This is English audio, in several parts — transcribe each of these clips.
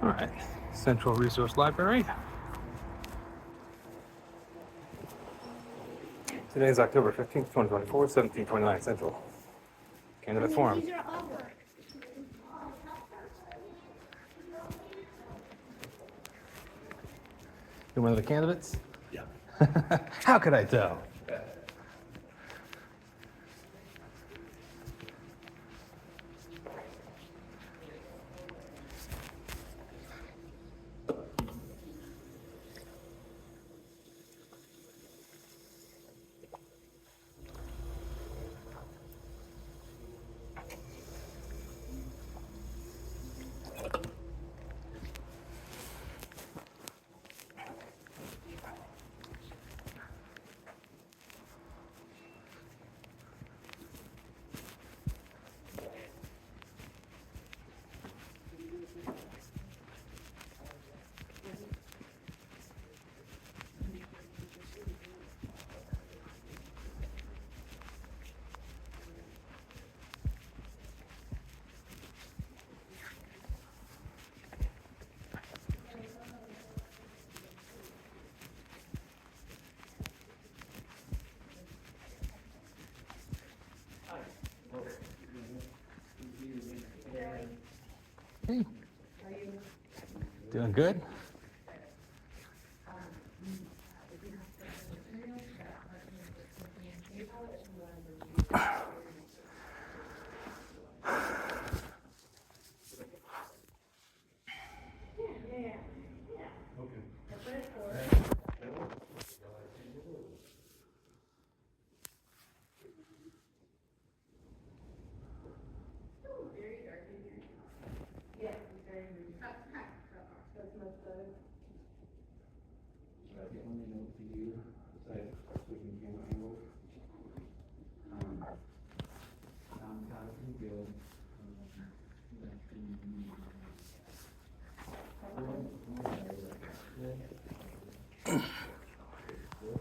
All right, Central Resource Library. Today is October 15th, 2024, 1729 Central. Candidate Forum. You're one of the candidates? Yeah. How could I tell? Hey. Doing good?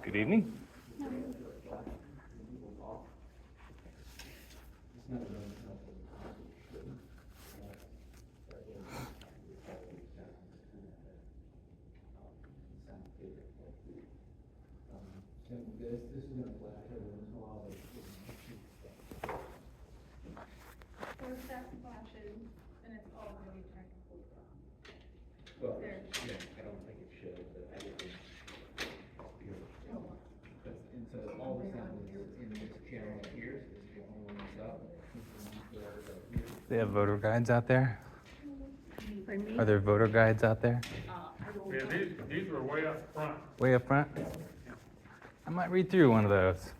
Good evening. Well, yeah, I don't think it should, but I think and so all the sound is in this channel here, so this is the only one that's up. They have voter guides out there? Are there voter guides out there? Yeah, these were way up front. Way up front? I might read through one of those.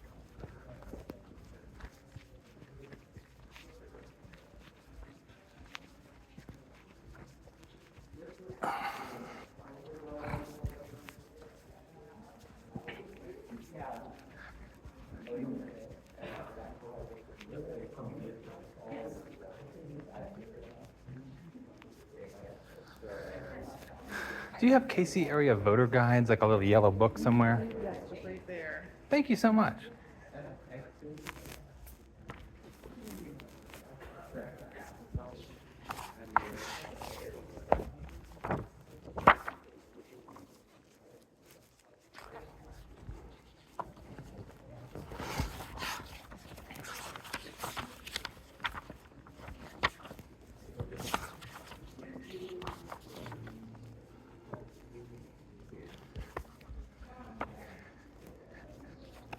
Do you have KC area voter guides, like a little yellow book somewhere? Yes, just right there. Thank you so much.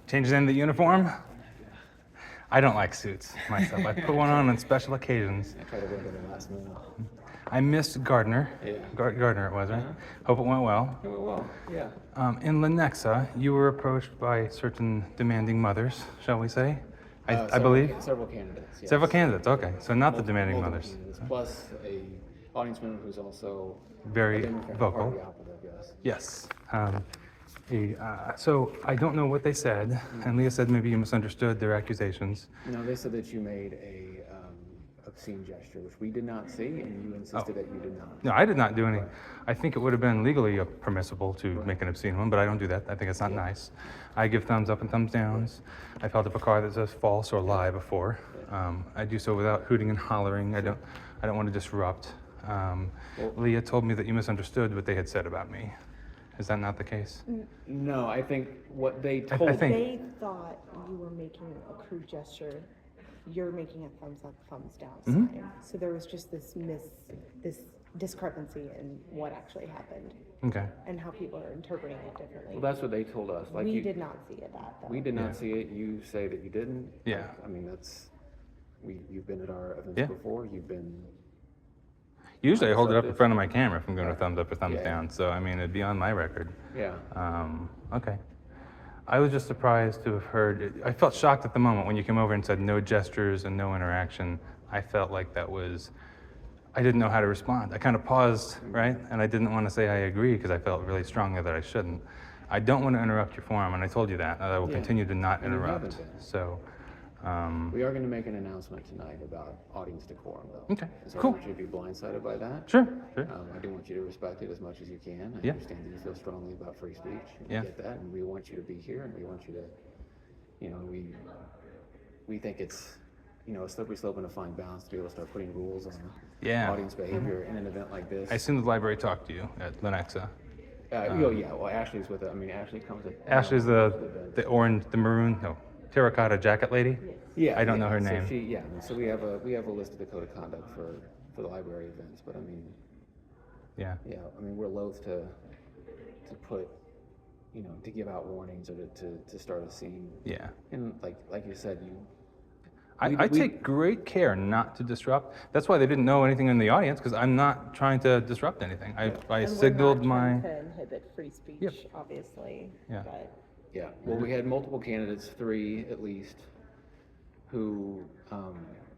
Changes in the uniform? I don't like suits myself. I put one on special occasions. I try to work at the last minute. I missed Gardner. Yeah. Gardner it was, right? Hope it went well. Oh, well, yeah. In Lenexa, you were approached by certain demanding mothers, shall we say? I believe? Several candidates, yes. Several candidates, okay. So not the demanding Multiple mothers. candidates, plus a audience member who's also Very a Democratic vocal. Party operative, yes. Yes. So I don't know what they said, and Leah said maybe you misunderstood their accusations. No, they said that you made a obscene gesture, which we did not see, and you insisted that you did not. No, I did not do any. I think it would have been legally permissible to make an obscene one, but I don't do that. I think it's not nice. I give thumbs up and thumbs downs. I've held up a car that says false or lie before. I do so without hooting and hollering. I don't want to disrupt. Leah told me that you misunderstood what they had said about me. Is that not the case? No, I think what they I told think- They thought you were making a crude gesture. You're making a thumbs up, thumbs down sign. So there was just this discrepancy in what actually happened Okay. and how people are interpreting it differently. Well, that's what they told us. Like We did not see it that though. We did Yeah. not see it. You say that you didn't. Yeah. Like, I mean, you've been at our events Yeah. before. You've been. Usually I hold it up in Subject. front of my camera if I'm going to thumbs up or thumbs Yeah. down. So, I mean, it'd be on my record. Yeah. Okay. I was just surprised to have heard. I felt shocked at the moment when you came over and said no gestures and no interaction. I felt like that was. I didn't know how to respond. I kind of paused, right? And I didn't want to say I agree because I felt really strongly that I shouldn't. I don't want to interrupt your forum, and I told you that. I will Yeah. continue to not And you interrupt. haven't been. So, We are going to make an announcement tonight about audience decorum, though. Okay, So cool. I want you to be blindsided by that. sure. I do want you to respect it as much as you can. I Yeah. understand that you feel strongly about free speech. And Yeah. We get that, and we want you to be here, and we want you to, we think it's, a slippery slope and a fine balance to be able to start putting rules on Yeah. audience behavior in an event like this. I assume the library talked to you at Lenexa. Well, Ashley's with it. I mean, Ashley comes at. Ashley's the orange, the maroon, no, terracotta jacket lady. Yeah. I don't know her so name. and so we have a list of the code of conduct for the library events, but I mean, Yeah. I mean, we're loath to put, to give out warnings or to start a scene. Yeah. And like you said, I take great care not to disrupt. That's why they didn't know anything in the audience, because I'm not trying to disrupt anything. I And signaled we're not my. trying to inhibit free speech, Yep. obviously. Yeah. But yeah, well, we had multiple candidates, 3 at least, who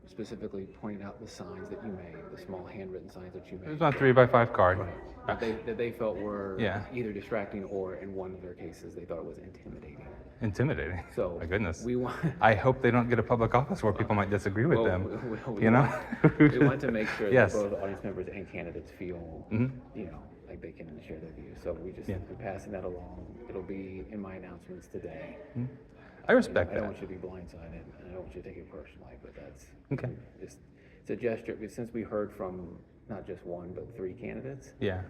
specifically pointed out the signs that you made, the small handwritten signs that you It made. was on 3x5 card. That they felt were Yeah. either distracting or, in one of their cases, they thought it was intimidating. Intimidating. So My goodness. we want. I hope they don't get a public office where people might disagree with them. we You know? we want to make sure Yes. that both audience members and candidates feel, like they can share their views. So we just, Yeah. we're passing that along. It'll be in my announcements today. I respect I don't that. want you to be blindsided, and I don't want you to take it personally, but that's Okay. just, it's a gesture. But since we heard from not just one, but 3 candidates, Yeah.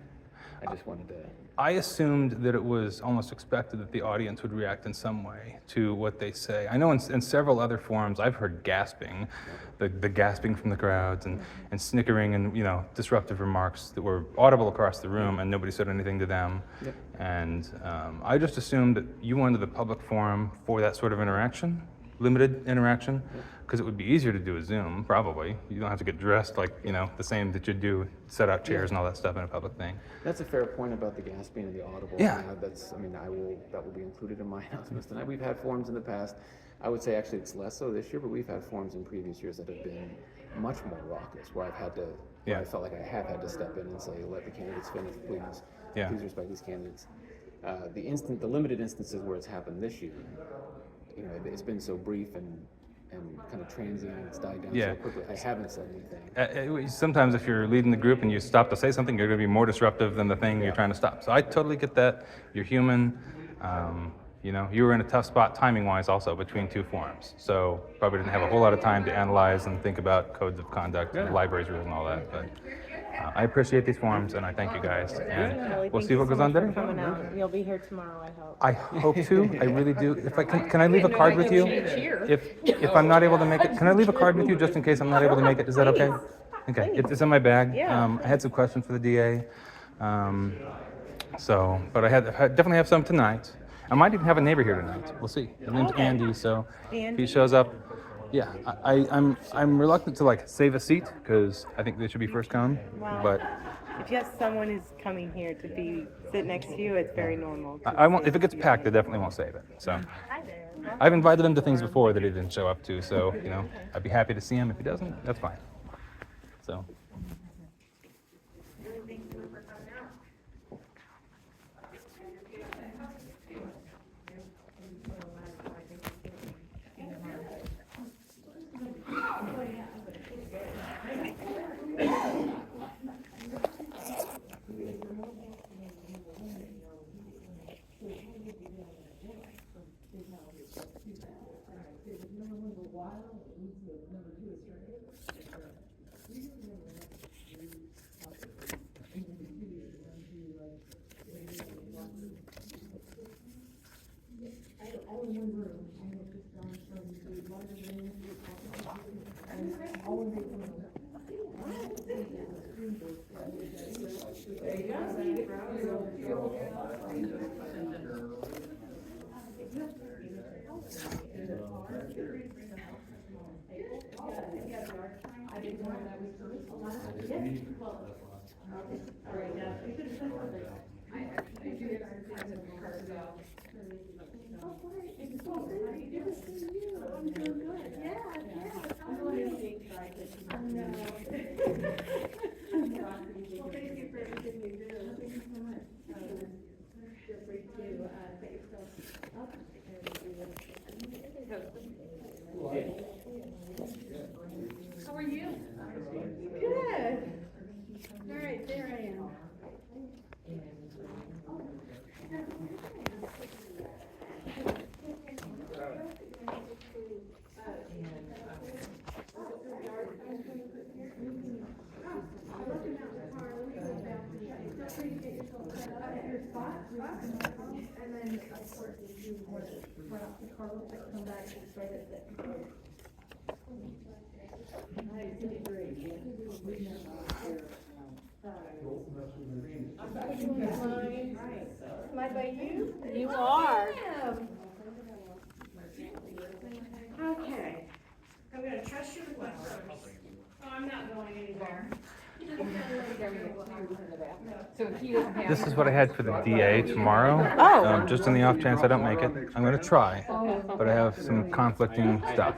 I just wanted to. I assumed that it was almost expected that the audience would react in some way to what they say. I know in several other forums I've heard gasping, the gasping from the crowds and snickering and disruptive remarks that were audible across the room and nobody said anything to them. Yep. And I just assumed that you wanted the public forum for that sort of interaction, limited interaction, because it would be easier to do a Zoom, probably. You don't have to get dressed like, the same that you do, set out chairs and all that stuff in a public thing. That's a fair point about the gasping and the audible. Yeah. That will be included in my announcements tonight. We've had forums in the past. I would say actually it's less so this year, but we've had forums in previous years that have been much more raucous, where Yeah. I felt like I have had to step in and say, let the candidates finish, please. Yeah. Please respect these candidates. The limited instances where it's happened this year, it's been so brief and kind of transient, it's died down Yeah. so quickly. I haven't said anything. Sometimes if you're leading the group and you stop to say something, you're going to be more disruptive than the thing you're trying to stop. So I totally get that. You're human. You were in a tough spot timing-wise also between 2 forums. So probably didn't have a whole lot of time to analyze and think about codes of conduct and libraries rules and all that. But I appreciate these forums and I thank you guys. And Really, we'll thank see you what so goes on much for today. coming out. You'll be here tomorrow, I hope. I hope to. I really do. If I can I leave a card with you? If I'm not able to make it, can I leave a card with you just in case I'm not able to make it? Is that okay? Okay. It's in my bag. Yeah. I had some questions for the DA. But I definitely have some tonight. I might even have a neighbor here tonight. We'll see. His name's Okay. Andy, so if Andy. he shows up. Yeah, I'm reluctant to save a seat because I think they should be first come. Wow. But If just someone is coming here to sit next to you, it's very normal. I won't. If it gets packed, I definitely won't save it. So. Hi there. I've invited him to things before that he didn't show up to, so I'd be happy to see him. If he doesn't, that's fine. So. How are you? Good. All right, there I am. And then, of course, if you want to run off the car, come back and start it. Am I by you? You are. Okay. I'm gonna trust you with my purse. Oh, I'm not going anywhere. So he doesn't have. This is what I had for the DA tomorrow. Oh. Just in the off chance I don't make it, I'm going to try, but I have some conflicting stuff.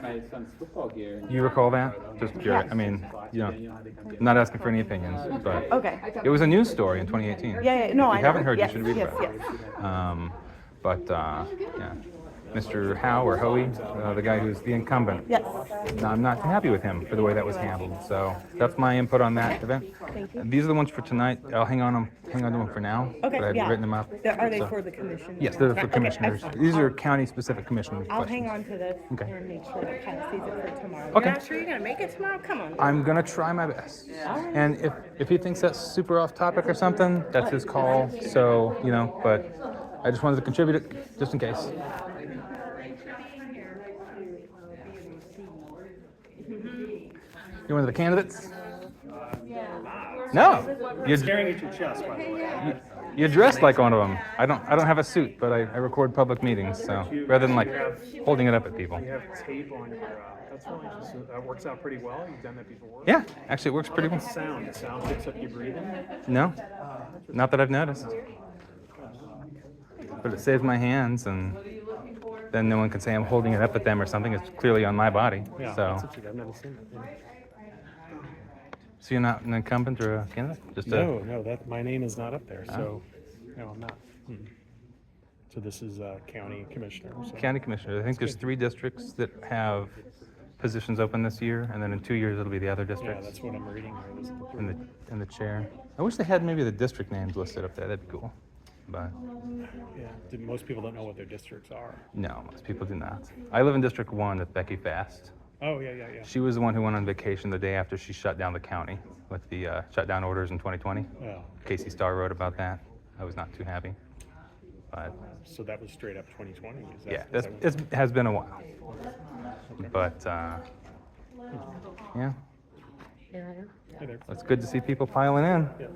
You recall that? Just curious. I mean, I'm not asking for any opinions, but Okay. it was a news story in 2018. Yeah, no, If I you know. haven't heard, Yes, you should read yes, about it. yes. Yeah. Mr. Howe or Hoey, the guy who's the incumbent. Yes. No, I'm not happy with him for the way that was handled. So that's my input on that event. Thank you. And these are the ones for tonight. I'll hang on to them for now. Okay, But I've yeah. written them up. Are they So- for the commission? Yes, they're for Okay, commissioners. excellent. These are county-specific commissioner I'll questions. hang on to this Okay. and make sure that Kyle sees it for tomorrow. Okay. You're not sure you're gonna make it tomorrow? Come on. I'm gonna try my best. And if he thinks that's super off topic or something, that's his call. So, but I just wanted to contribute it just in case. You're one of the candidates? No. You're Staring at your chest, by the way. You're dressed like one of them. I don't have a suit, but I record public meetings, so rather than like holding it up at people. You have tape on your, that's really interesting. That works out pretty well. You've done that before. Yeah, actually it works pretty well. The sound picks up your breathing. No, not that I've noticed. But it saves my hands, and then no one can say I'm holding it up at them or something. It's clearly on my body. Yeah, So, that's interesting. I've never seen that. so you're not an incumbent or a candidate? Just No, that my name is not up there. So, no, I'm not. So this is county commissioner. So. County commissioner. I think there's 3 districts that have positions open this year, and then in 2 years it'll be the other Yeah, districts. that's what I'm reading here. Those are the And the chair. I wish they had maybe the district names listed up there. That'd be cool. But Yeah, most people don't know what their districts are. no, most people do not. I live in District 1 with Becky Fast. Oh, yeah. She was the one who went on vacation the day after she shut down the county with the shutdown orders in 2020. Well, Casey Starr wrote about that. I was not too happy. But so that was straight up 2020. Is that, yeah, is that it has been a while. But yeah, Hey there. it's good to see people piling in. Yeah.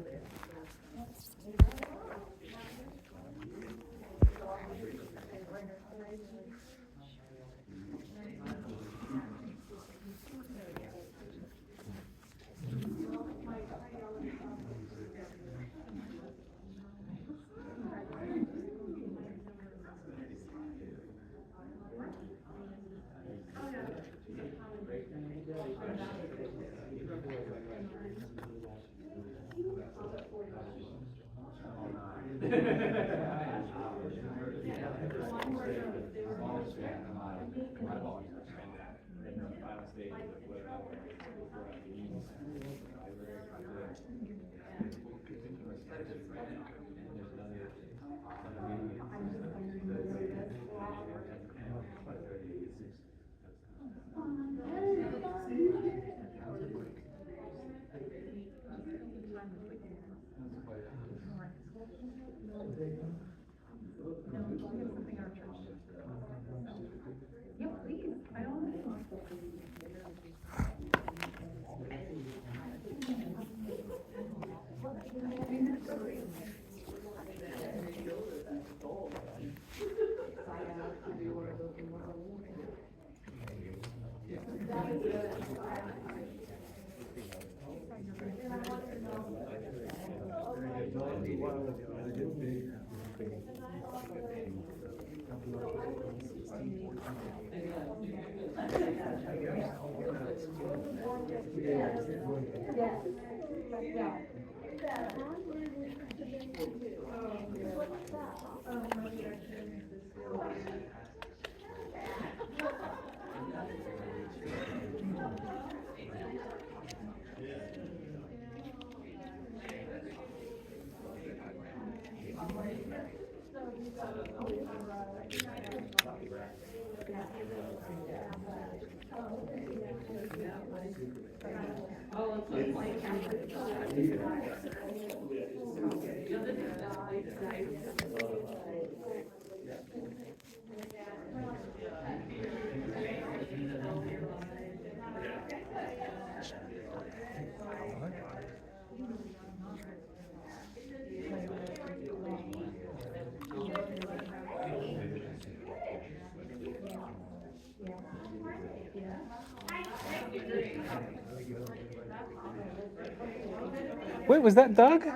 Wait, was that Doug? Oh,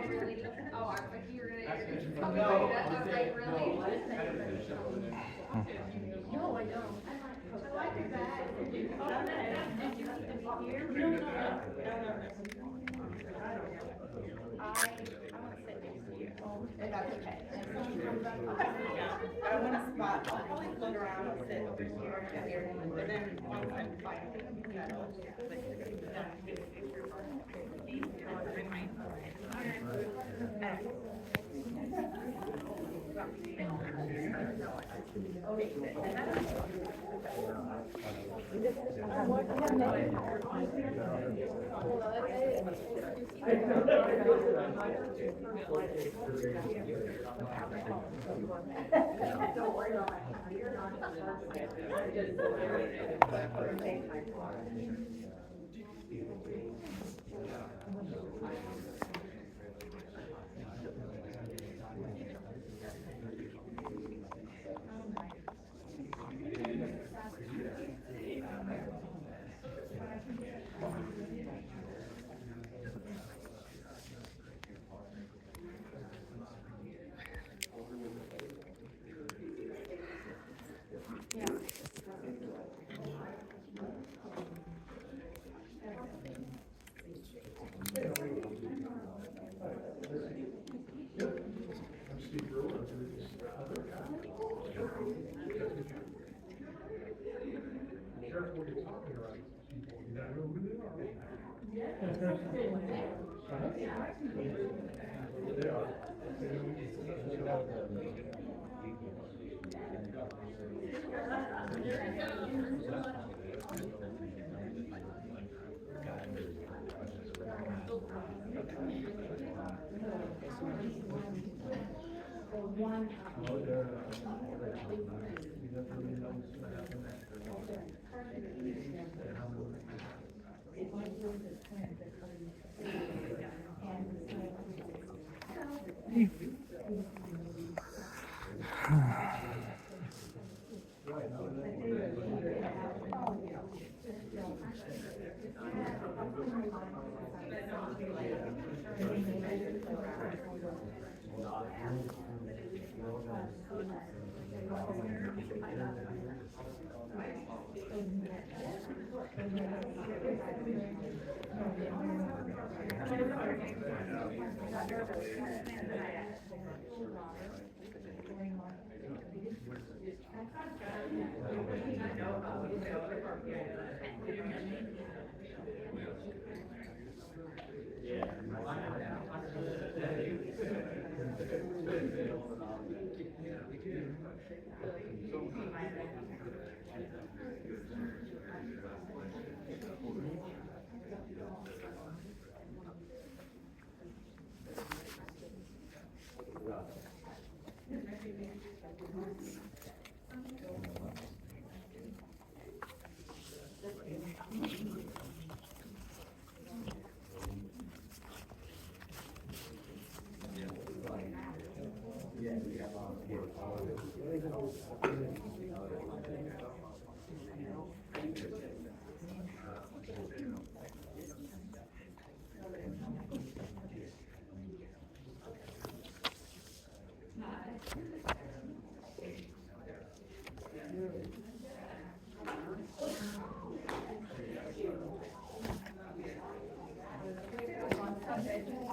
really? Oh, I thought you were gonna ask me. No. I was like, really? No, I don't. So I do that. I want to sit next to you. If that's okay. I want a spot. I'll probably float around. I'll sit over here, but then once I'm finally settled, don't worry about it. You're not.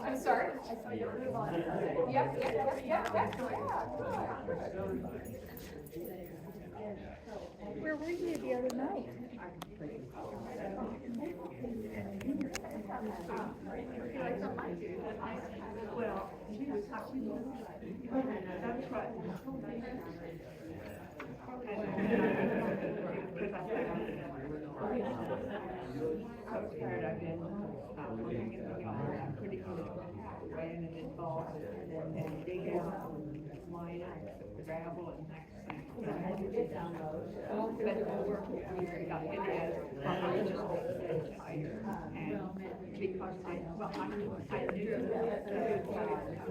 I'm sorry? Yep. Where were you the other night? Well, that's what. Postcard I've been working in the yard, I'm pretty good at weighing it in bulk and then dig out and line up the gravel and next thing. But the work it is probably just tighter and because I knew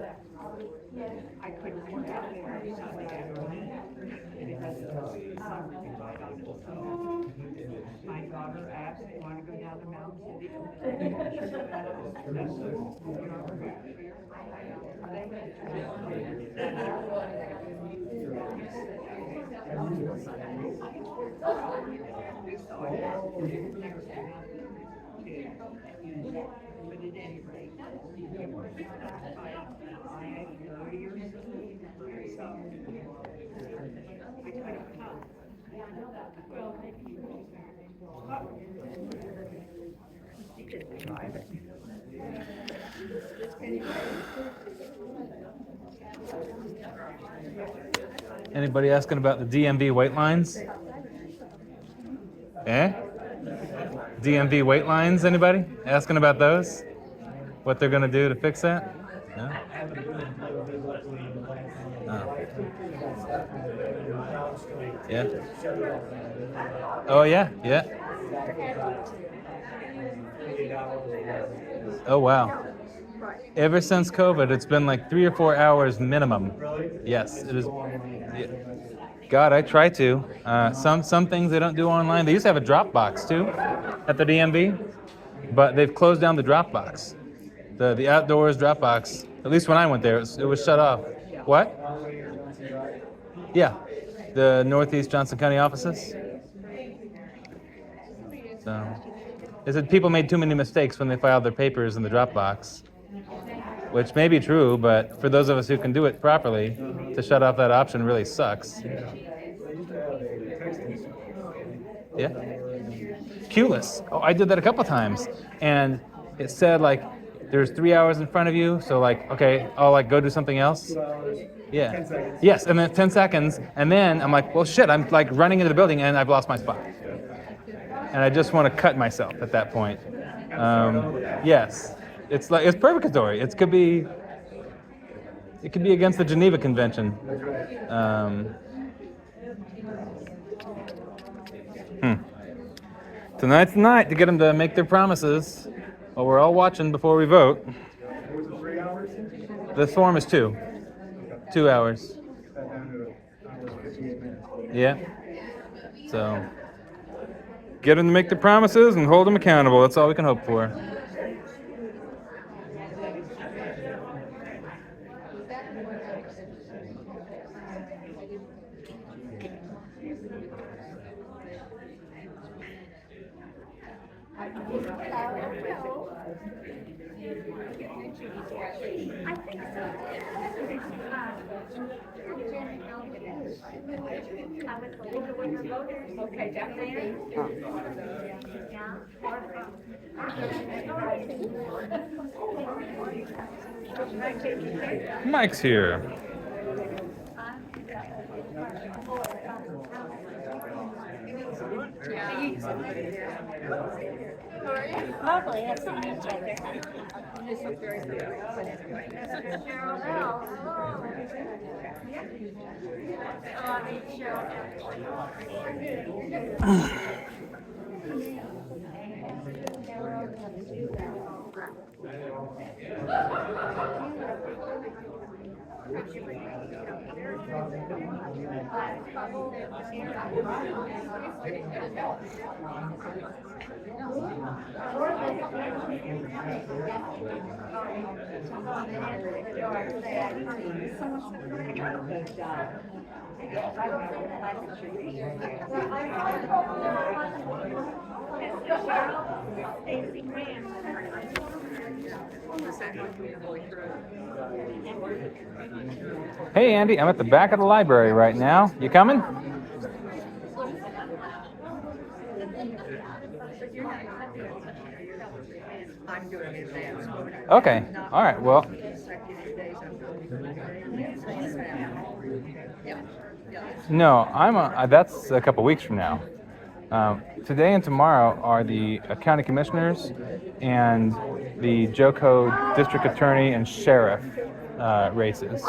that I couldn't work out there Sunday afternoon because my daughter asked, want to go down to Mountain City? But at any rate, it was I had 30 or so. I couldn't come. Well, you could drive it. Anybody asking about the DMV wait lines? Eh? DMV wait lines, anybody? Asking about those? What they're gonna do to fix that? No? Oh. Yeah? Oh yeah, yeah. Oh wow. Ever since COVID, it's been like 3 or 4 hours minimum. Really? Yes, it is. Yeah. God, I try to. Some things they don't do online. They used to have a drop box too at the DMV, but they've closed down the drop box. The outdoors drop box. At least when I went there, it was shut off. What? Yeah, the Northeast Johnson County offices. So, they said people made too many mistakes when they filed their papers in the drop box, which may be true, but for those of us who can do it properly, to shut off that option really sucks. Yeah. Keyless. Oh, I did that a couple times, and it said like there's 3 hours in front of you, so like okay, I'll like go do something else. Yeah. Yes, and then 10 seconds, and then I'm like, well shit, I'm like running into the building and I've lost my spot, and I just want to cut myself at that point. Yes. It's like it's purgatory. It could be against the Geneva Convention. Tonight's the night to get them to make their promises. Well, we're all watching before we vote. The form is 2 hours. Yeah. So get them to make their promises and hold them accountable. That's all we can hope for. Okay, definitely. Mike's here. Lovely, that's a nice weather. Hey, Andy, I'm at the back of the library right now. You coming? I'm doing advanced. Okay. All right. Well, Consecutive days I'm no, that's a couple weeks from now. Today and tomorrow are the county commissioners and the JOCO district attorney and sheriff races.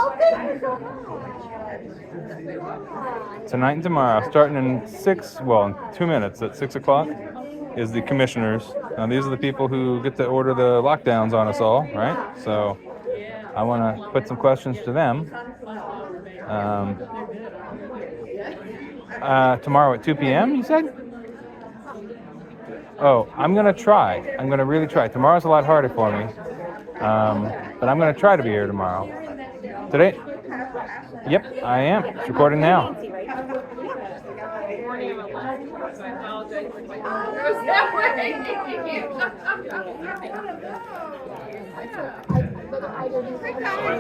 Tonight and tomorrow, starting in in 2 minutes at 6 o'clock, is the commissioners. Now, these are the people who get to order the lockdowns on us all, right? So I want to put some questions to them. Tomorrow at 2 p.m., you said? Oh, I'm going to try. I'm going to really try. Tomorrow's a lot harder for me. But I'm going to try to be here tomorrow. Today? Yep, I am. It's recording now. If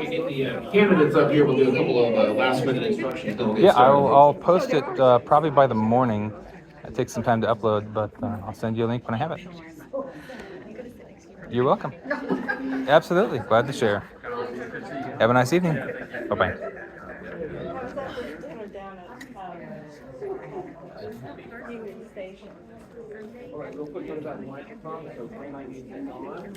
you get the candidates up here, we'll do a couple of last minute instructions. Then we'll get Yeah, started. I'll post it probably by the morning. It takes some time to upload, but I'll send you a link when I have it. You're welcome. Absolutely. Glad to share. Have a nice evening. Bye-bye. All right, real quick, what about the microphone? So green light needs to be on.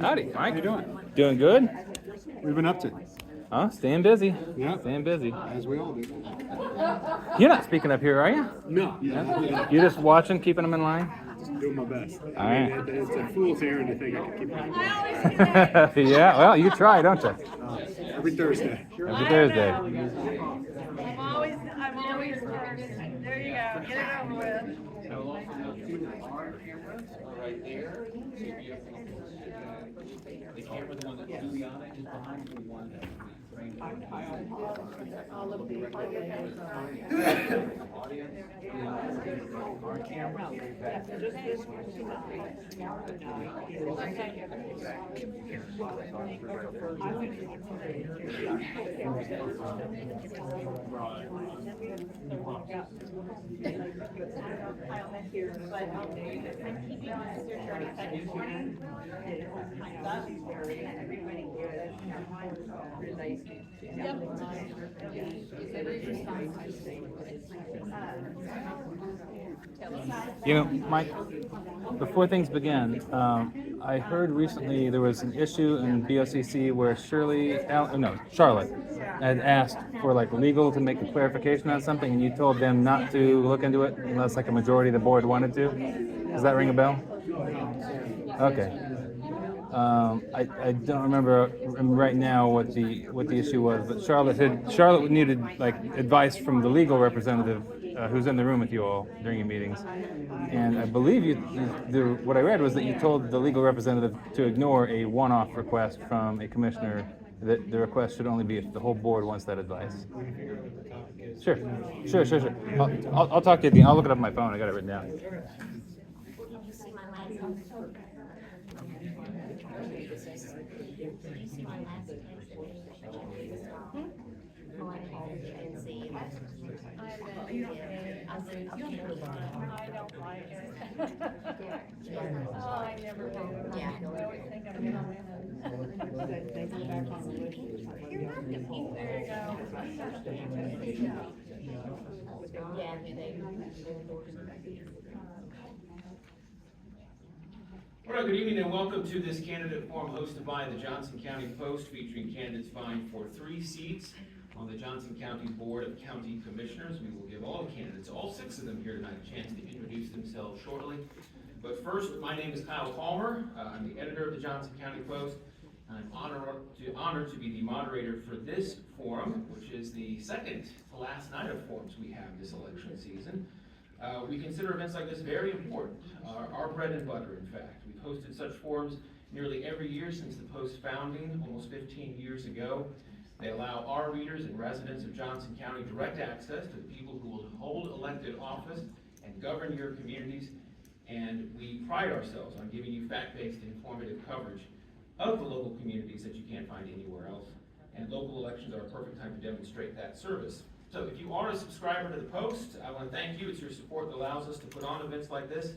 Howdy, Mike. How you doing? Doing good? What have you been up to? Huh? Staying busy. Yeah. Staying busy. As we all do. You're not speaking up here, are you? No. Yeah. You're just watching, keeping them in line? Just doing my best. All I mean, right. it's a fool's errand to think I can keep it Yeah, well, you try, don't you? every Thursday. Every Thursday. I'm always first. There you go. Get it over with. Right there. The camera, the one that Juliana is behind, the one that You know, Mike, before things begin, I heard recently there was an issue in BoCC where Charlotte had asked for like legal to make a clarification on something, and you told them not to look into it unless like a majority of the board wanted to. Does that ring a bell? Okay. I don't remember right now what the issue was, but Charlotte needed like advice from the legal representative who's in the room with you all during your meetings, and I believe what I read was that you told the legal representative to ignore a one-off request from a commissioner. That the request should only be if the whole board wants that advice. Sure. I'll talk to you again. I'll look it up on my phone. I got it written down. I don't like it. Oh, I never do. I always think I'm gonna win. You're not defeated. There you go. All right, good evening and welcome to this candidate forum hosted by the Johnson County Post, featuring candidates vying for 3 seats on the Johnson County Board of County Commissioners. We will give all the candidates, all 6 of them here tonight, a chance to introduce themselves shortly. But first, my name is Kyle Palmer. I'm the editor of the Johnson County Post. I'm honored to be the moderator for this forum, which is the second to last night of forums we have this election season. We consider events like this very important, our bread and butter, in fact. We've hosted such forums nearly every year since the Post's founding, almost 15 years ago. They allow our readers and residents of Johnson County direct access to the people who will hold elected office and govern your communities, and we pride ourselves on giving you fact-based and informative coverage of the local communities that you can't find anywhere else. And local elections are a perfect time to demonstrate that service. So if you are a subscriber to the Post, I want to thank you. It's your support that allows us to put on events like this.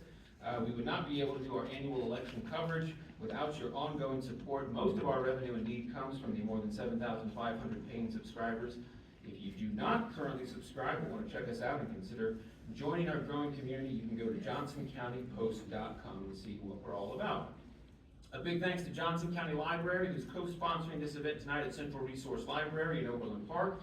We would not be able to do our annual election coverage without your ongoing support. Most of our revenue indeed comes from the more than 7,500 paying subscribers. If you do not currently subscribe or want to check us out and consider joining our growing community, you can go to johnsoncountypost.com and see what we're all about. A big thanks to Johnson County Library, who's co-sponsoring this event tonight at Central Resource Library in Overland Park.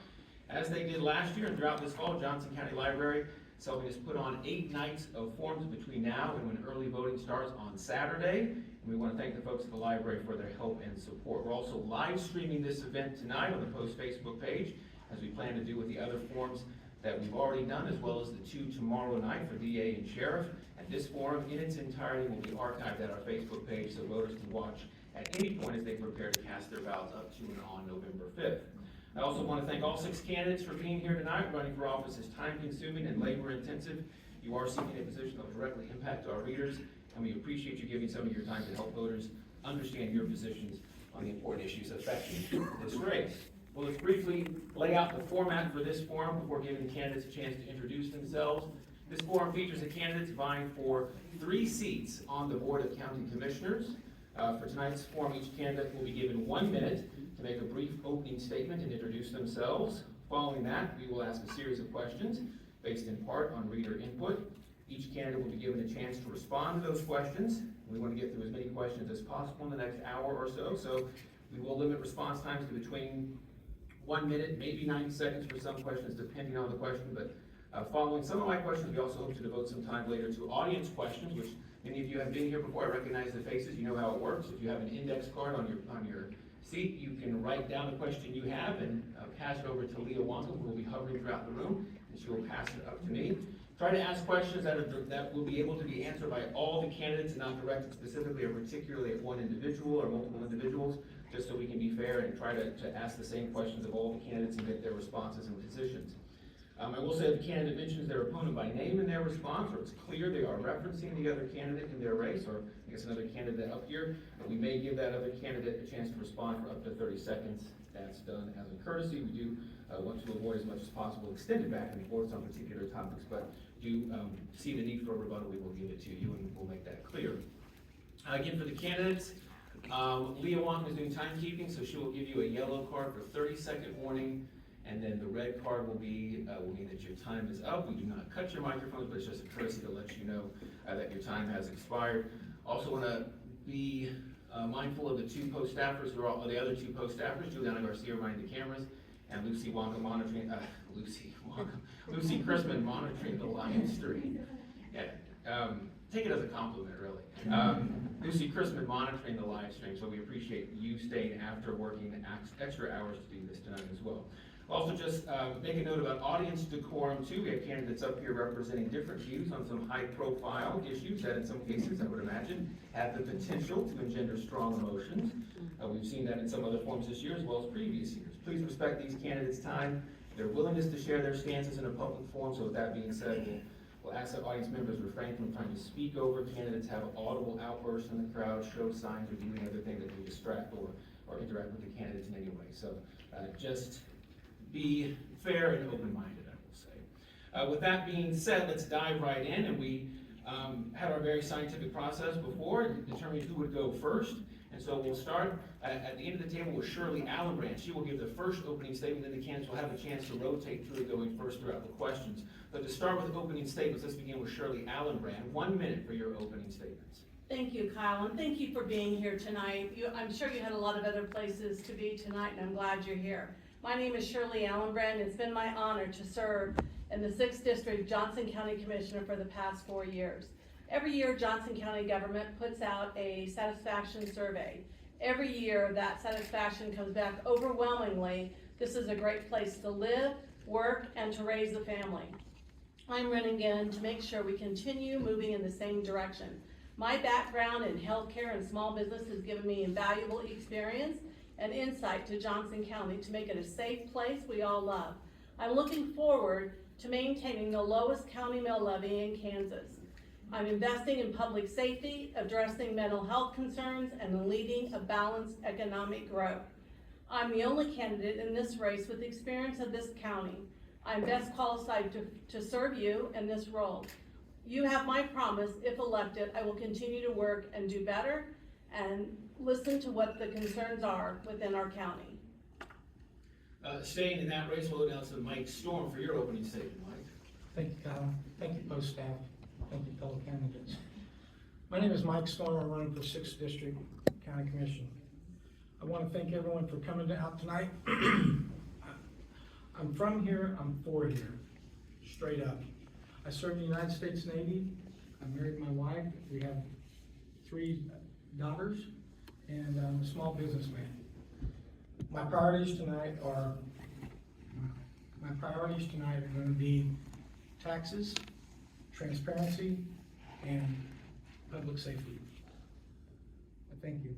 As they did last year and throughout this fall, Johnson County Library is helping us put on 8 nights of forums between now and when early voting starts on Saturday. And we want to thank the folks at the library for their help and support. We're also live streaming this event tonight on the Post Facebook page, as we plan to do with the other forums that we've already done, as well as the 2 tomorrow night for DA and Sheriff. And this forum in its entirety will be archived at our Facebook page so voters can watch at any point as they prepare to cast their ballots up to and on November 5th. I also want to thank all 6 candidates for being here tonight. Running for office is time-consuming and labor-intensive. You are seeking a position that will directly impact our readers, and we appreciate you giving some of your time to help voters understand your positions on the important issues affecting this race. Well, let's briefly lay out the format for this forum before giving the candidates a chance to introduce themselves. This forum features the candidates vying for 3 seats on the Board of County Commissioners. For tonight's forum, each candidate will be given 1 minute to make a brief opening statement and introduce themselves. Following that, we will ask a series of questions based in part on reader input. Each candidate will be given a chance to respond to those questions. We want to get through as many questions as possible in the next hour or so, so we will limit response times to between 1 minute, maybe 90 seconds for some questions, depending on the question. But following some of my questions, we also hope to devote some time later to audience questions, which many of you have been here before. I recognize the faces, you know how it works. If you have an index card on your seat, you can write down the question you have and pass it over to Leah Wonka, who will be hovering throughout the room, and she will pass it up to me. Try to ask questions that will be able to be answered by all the candidates and not directed specifically or particularly at one individual or multiple individuals, just so we can be fair and try to ask the same questions of all the candidates and get their responses and positions. I will say if the candidate mentions their opponent by name in their response, or it's clear they are referencing the other candidate in their race, or I guess another candidate up here, we may give that other candidate a chance to respond for up to 30 seconds. That's done as a courtesy. We do want to avoid as much as possible extended back and forth on particular topics, but do see the need for a rebuttal, we will give it to you and we'll make that clear. Again, for the candidates, Leah Wong is doing timekeeping, so she will give you a yellow card for 30-second warning, and then the red card will mean that your time is up. We do not cut your microphones, but it's just a courtesy to let you know that your time has expired. Also want to be mindful of the 2 post staffers, who are all the other 2 post staffers, Juliana Garcia running the cameras, and Lucy Wonka monitoring, Lucy Crispin monitoring the live stream. Yeah, take it as a compliment, really. Lucy Crispin monitoring the live stream, so we appreciate you staying after working extra hours to do this tonight as well. Also, just make a note about audience decorum too. We have candidates up here representing different views on some high-profile issues that, in some cases, I would imagine, have the potential to engender strong emotions. We've seen that in some other forums this year as well as previous years. Please respect these candidates' time, their willingness to share their stances in a public forum. So with that being said, we'll ask that audience members refrain from trying to speak over candidates, have audible outbursts in the crowd, show signs, or do any other thing that can distract or interact with the candidates in any way. So just be fair and open-minded, I will say. With that being said, let's dive right in. And we had our very scientific process before, determining who would go first. And so we'll start at the end of the table with Shirley Allenbrand. She will give the first opening statement, then the candidates will have a chance to rotate through going first throughout the questions. But to start with opening statements, let's begin with Shirley Allenbrand. 1 minute for your opening statements. Thank you, Kyle, and thank you for being here tonight. I'm sure you had a lot of other places to be tonight, and I'm glad you're here. My name is Shirley Allenbrand. It's been my honor to serve in the 6th District Johnson County Commissioner for the past 4 years. Every year, Johnson County government puts out a satisfaction survey. Every year, that satisfaction comes back overwhelmingly. This is a great place to live, work, and to raise a family. I'm running again to make sure we continue moving in the same direction. My background in healthcare and small business has given me invaluable experience and insight to Johnson County to make it a safe place we all love. I'm looking forward to maintaining the lowest county mill levy in Kansas. I'm investing in public safety, addressing mental health concerns, and leading a balanced economic growth. I'm the only candidate in this race with experience of this county. I'm best qualified to serve you in this role. You have my promise, if elected, I will continue to work and do better and listen to what the concerns are within our county. Staying in that race, we'll go down to Mike Storm for your opening statement, Mike. Thank you, Kyle. Thank you, post staff. Thank you, fellow candidates. My name is Mike Storm. I'm running for 6th District County Commission. I want to thank everyone for coming out tonight. I'm from here, I'm for here, straight up. I served in the United States Navy. I married my wife. We have 3 daughters, and I'm a small businessman. My priorities tonight are going to be taxes, transparency, and public safety. Thank you.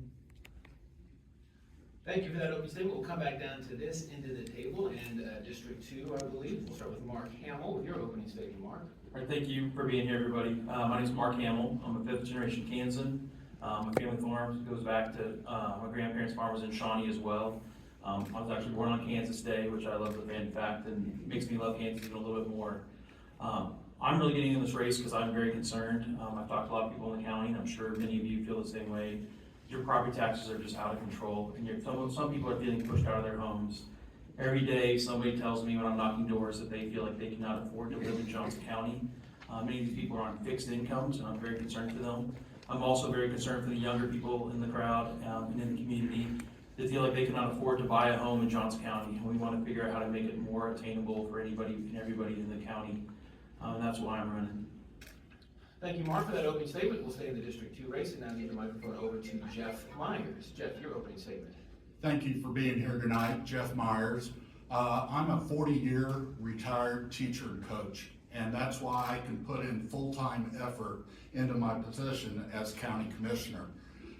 Thank you for that opening statement. We'll come back down to this end of the table, and District 2, I believe. We'll start with Mark Hammil with your opening statement, Mark. All right, thank you for being here, everybody. My name is Mark Hammil. I'm a 5th generation Kansan. My family farm goes back to my grandparents' farm was in Shawnee as well. I was actually born on Kansas Day, which I love the fan fact, and makes me love Kansas even a little bit more. I'm really getting in this race because I'm very concerned. I've talked to a lot of people in the county, and I'm sure many of you feel the same way. Your property taxes are just out of control, and some people are feeling pushed out of their homes. Every day, somebody tells me when I'm knocking doors that they feel like they cannot afford to live in Johnson County. Many of these people are on fixed incomes, and I'm very concerned for them. I'm also very concerned for the younger people in the crowd and in the community that feel like they cannot afford to buy a home in Johnson County. And we want to figure out how to make it more attainable for anybody and everybody in the county. And that's why I'm running. Thank you, Mark, for that opening statement. We'll stay in the District 2 race and now give the microphone over to Jeff Meyers. Jeff, your opening statement. Thank you for being here tonight, Jeff Meyers. I'm a 40-year retired teacher and coach, and that's why I can put in full-time effort into my position as county commissioner,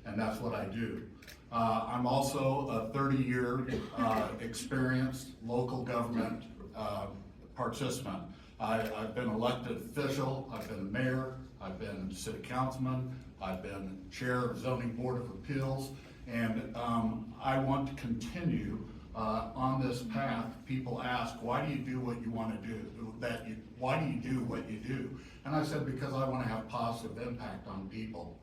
and that's what I do. I'm also a 30-year experienced local government participant. I've been elected official, I've been mayor, I've been city councilman, I've been chair of zoning board of appeals, and I want to continue on this path. People ask, why do you do what you want to do? Why do you do what you do? And I said, because I want to have positive impact on people.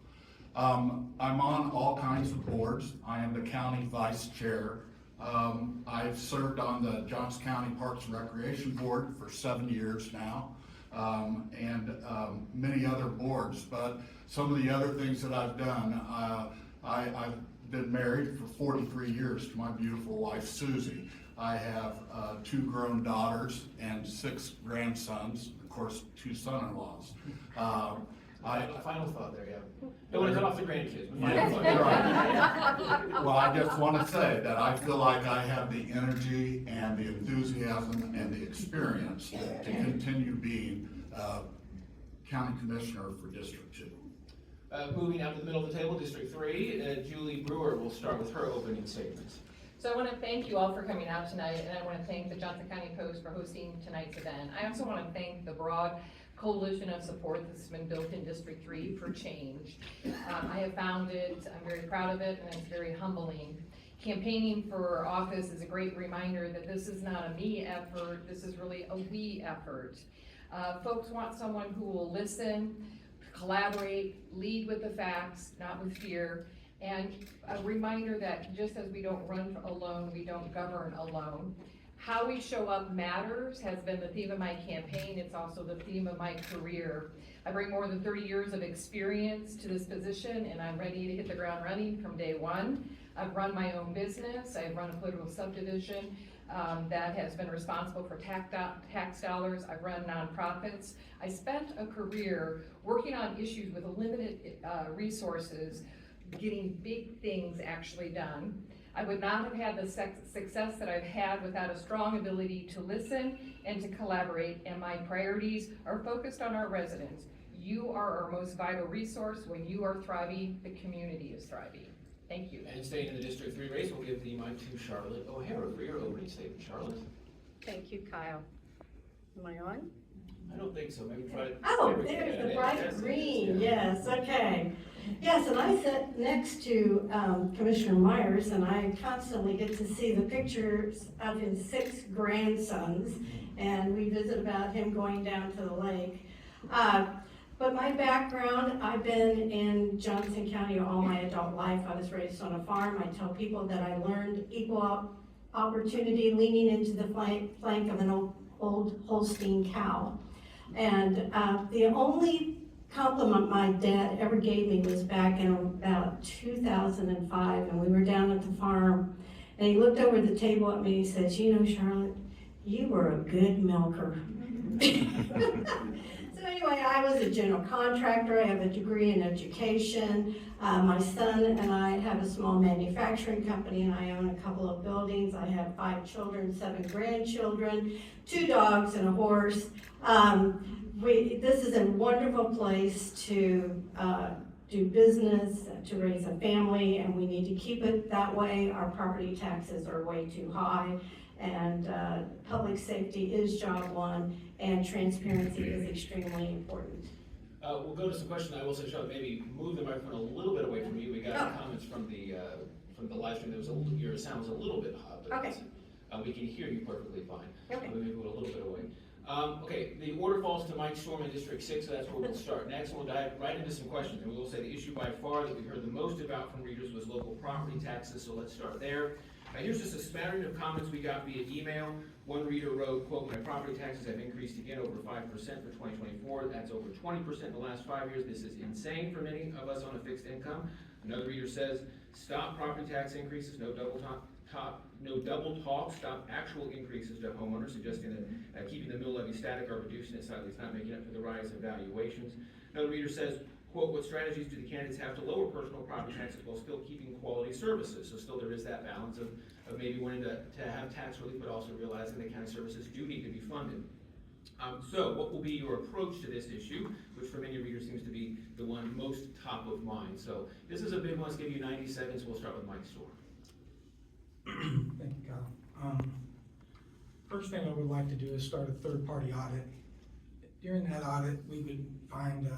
I'm on all kinds of boards. I am the county vice chair. I've served on the Johnson County Parks and Recreation Board for 7 years now, and many other boards. But some of the other things that I've done, I've been married for 43 years to my beautiful wife, Susie. I have 2 grown daughters and 6 grandsons, of course, 2 son-in-laws. Final thought there, yeah. Don't want to cut off the grandkids, but Yeah, final thought. right. Well, I just want to say that I feel like I have the energy and the enthusiasm and the experience to continue being county commissioner for District 2. Moving out to the middle of the table, District 3, Julie Brewer will start with her opening statement. So I want to thank you all for coming out tonight, and I want to thank the Johnson County Post for hosting tonight's event. I also want to thank the broad coalition of support that's been built in District 3 for change. I have found it, I'm very proud of it, and it's very humbling. Campaigning for office is a great reminder that this is not a me effort, this is really a we effort. Folks want someone who will listen, collaborate, lead with the facts, not with fear, and a reminder that just as we don't run alone, we don't govern alone. How we show up matters has been the theme of my campaign. It's also the theme of my career. I bring more than 30 years of experience to this position, and I'm ready to hit the ground running from day one. I've run my own business. I've run a political subdivision. that has been responsible for tax dollars. I've run nonprofits. I spent a career working on issues with limited resources, getting big things actually done. I would not have had the success that I've had without a strong ability to listen and to collaborate, and my priorities are focused on our residents. You are our most vital resource. When you are thriving, the community is thriving. Thank you. And staying in the District 3 race, we'll give the mic to Charlotte O'Hara for your opening statement. Charlotte? Thank you, Kyle. Am I on? I don't think so. Maybe try it. Oh, there's the bright green, yes, okay. Yes, and I sit next to Commissioner Meyers, and I constantly get to see the pictures of his 6 grandsons, and we visit about him going down to the lake. But my background, I've been in Johnson County all my adult life. I was raised on a farm. I tell people that I learned equal opportunity leaning into the flank of an old Holstein cow. And the only compliment my dad ever gave me was back in about 2005, and we were down at the farm, and he looked over the table at me and he says, you know, Charlotte, you were a good milker. So anyway, I was a general contractor. I have a degree in education. My son and I have a small manufacturing company, and I own a couple of buildings. I have 5 children, 7 grandchildren, 2 dogs, and a horse. This is a wonderful place to do business, to raise a family, and we need to keep it that way. Our property taxes are way too high, and public safety is job one, and transparency is extremely important. We'll go to some questions. I will say, Charlotte, maybe move the microphone a little bit away from you. We got some comments from the live stream. There was your sound was a little bit hot, but Okay. We can hear you perfectly fine. Okay. Maybe move a little bit away. Okay, the order falls to Mike Storm in District 6, so that's where we'll start next. We'll dive right into some questions, and we will say the issue by far that we heard the most about from readers was local property taxes, so let's start there. Here's just a smattering of comments we got via email. One reader wrote, quote, my property taxes have increased again over 5% for 2024. That's over 20% in the last 5 years. This is insane for many of us on a fixed income. Another reader says, stop property tax increases, no double talk, stop actual increases to homeowners, suggesting that keeping the mill levy static or reducing it slightly is not making up for the rise in valuations. Another reader says, quote, what strategies do the candidates have to lower personal property taxes while still keeping quality services? So still there is that balance of maybe wanting to have tax relief, but also realizing that county services do need to be funded. So what will be your approach to this issue, which for many readers seems to be the one most top of mind? So this is a big one. Let's give you 90 seconds. We'll start with Mike Storm. Thank you, Kyle. First thing I would like to do is start a third-party audit. During that audit, we would find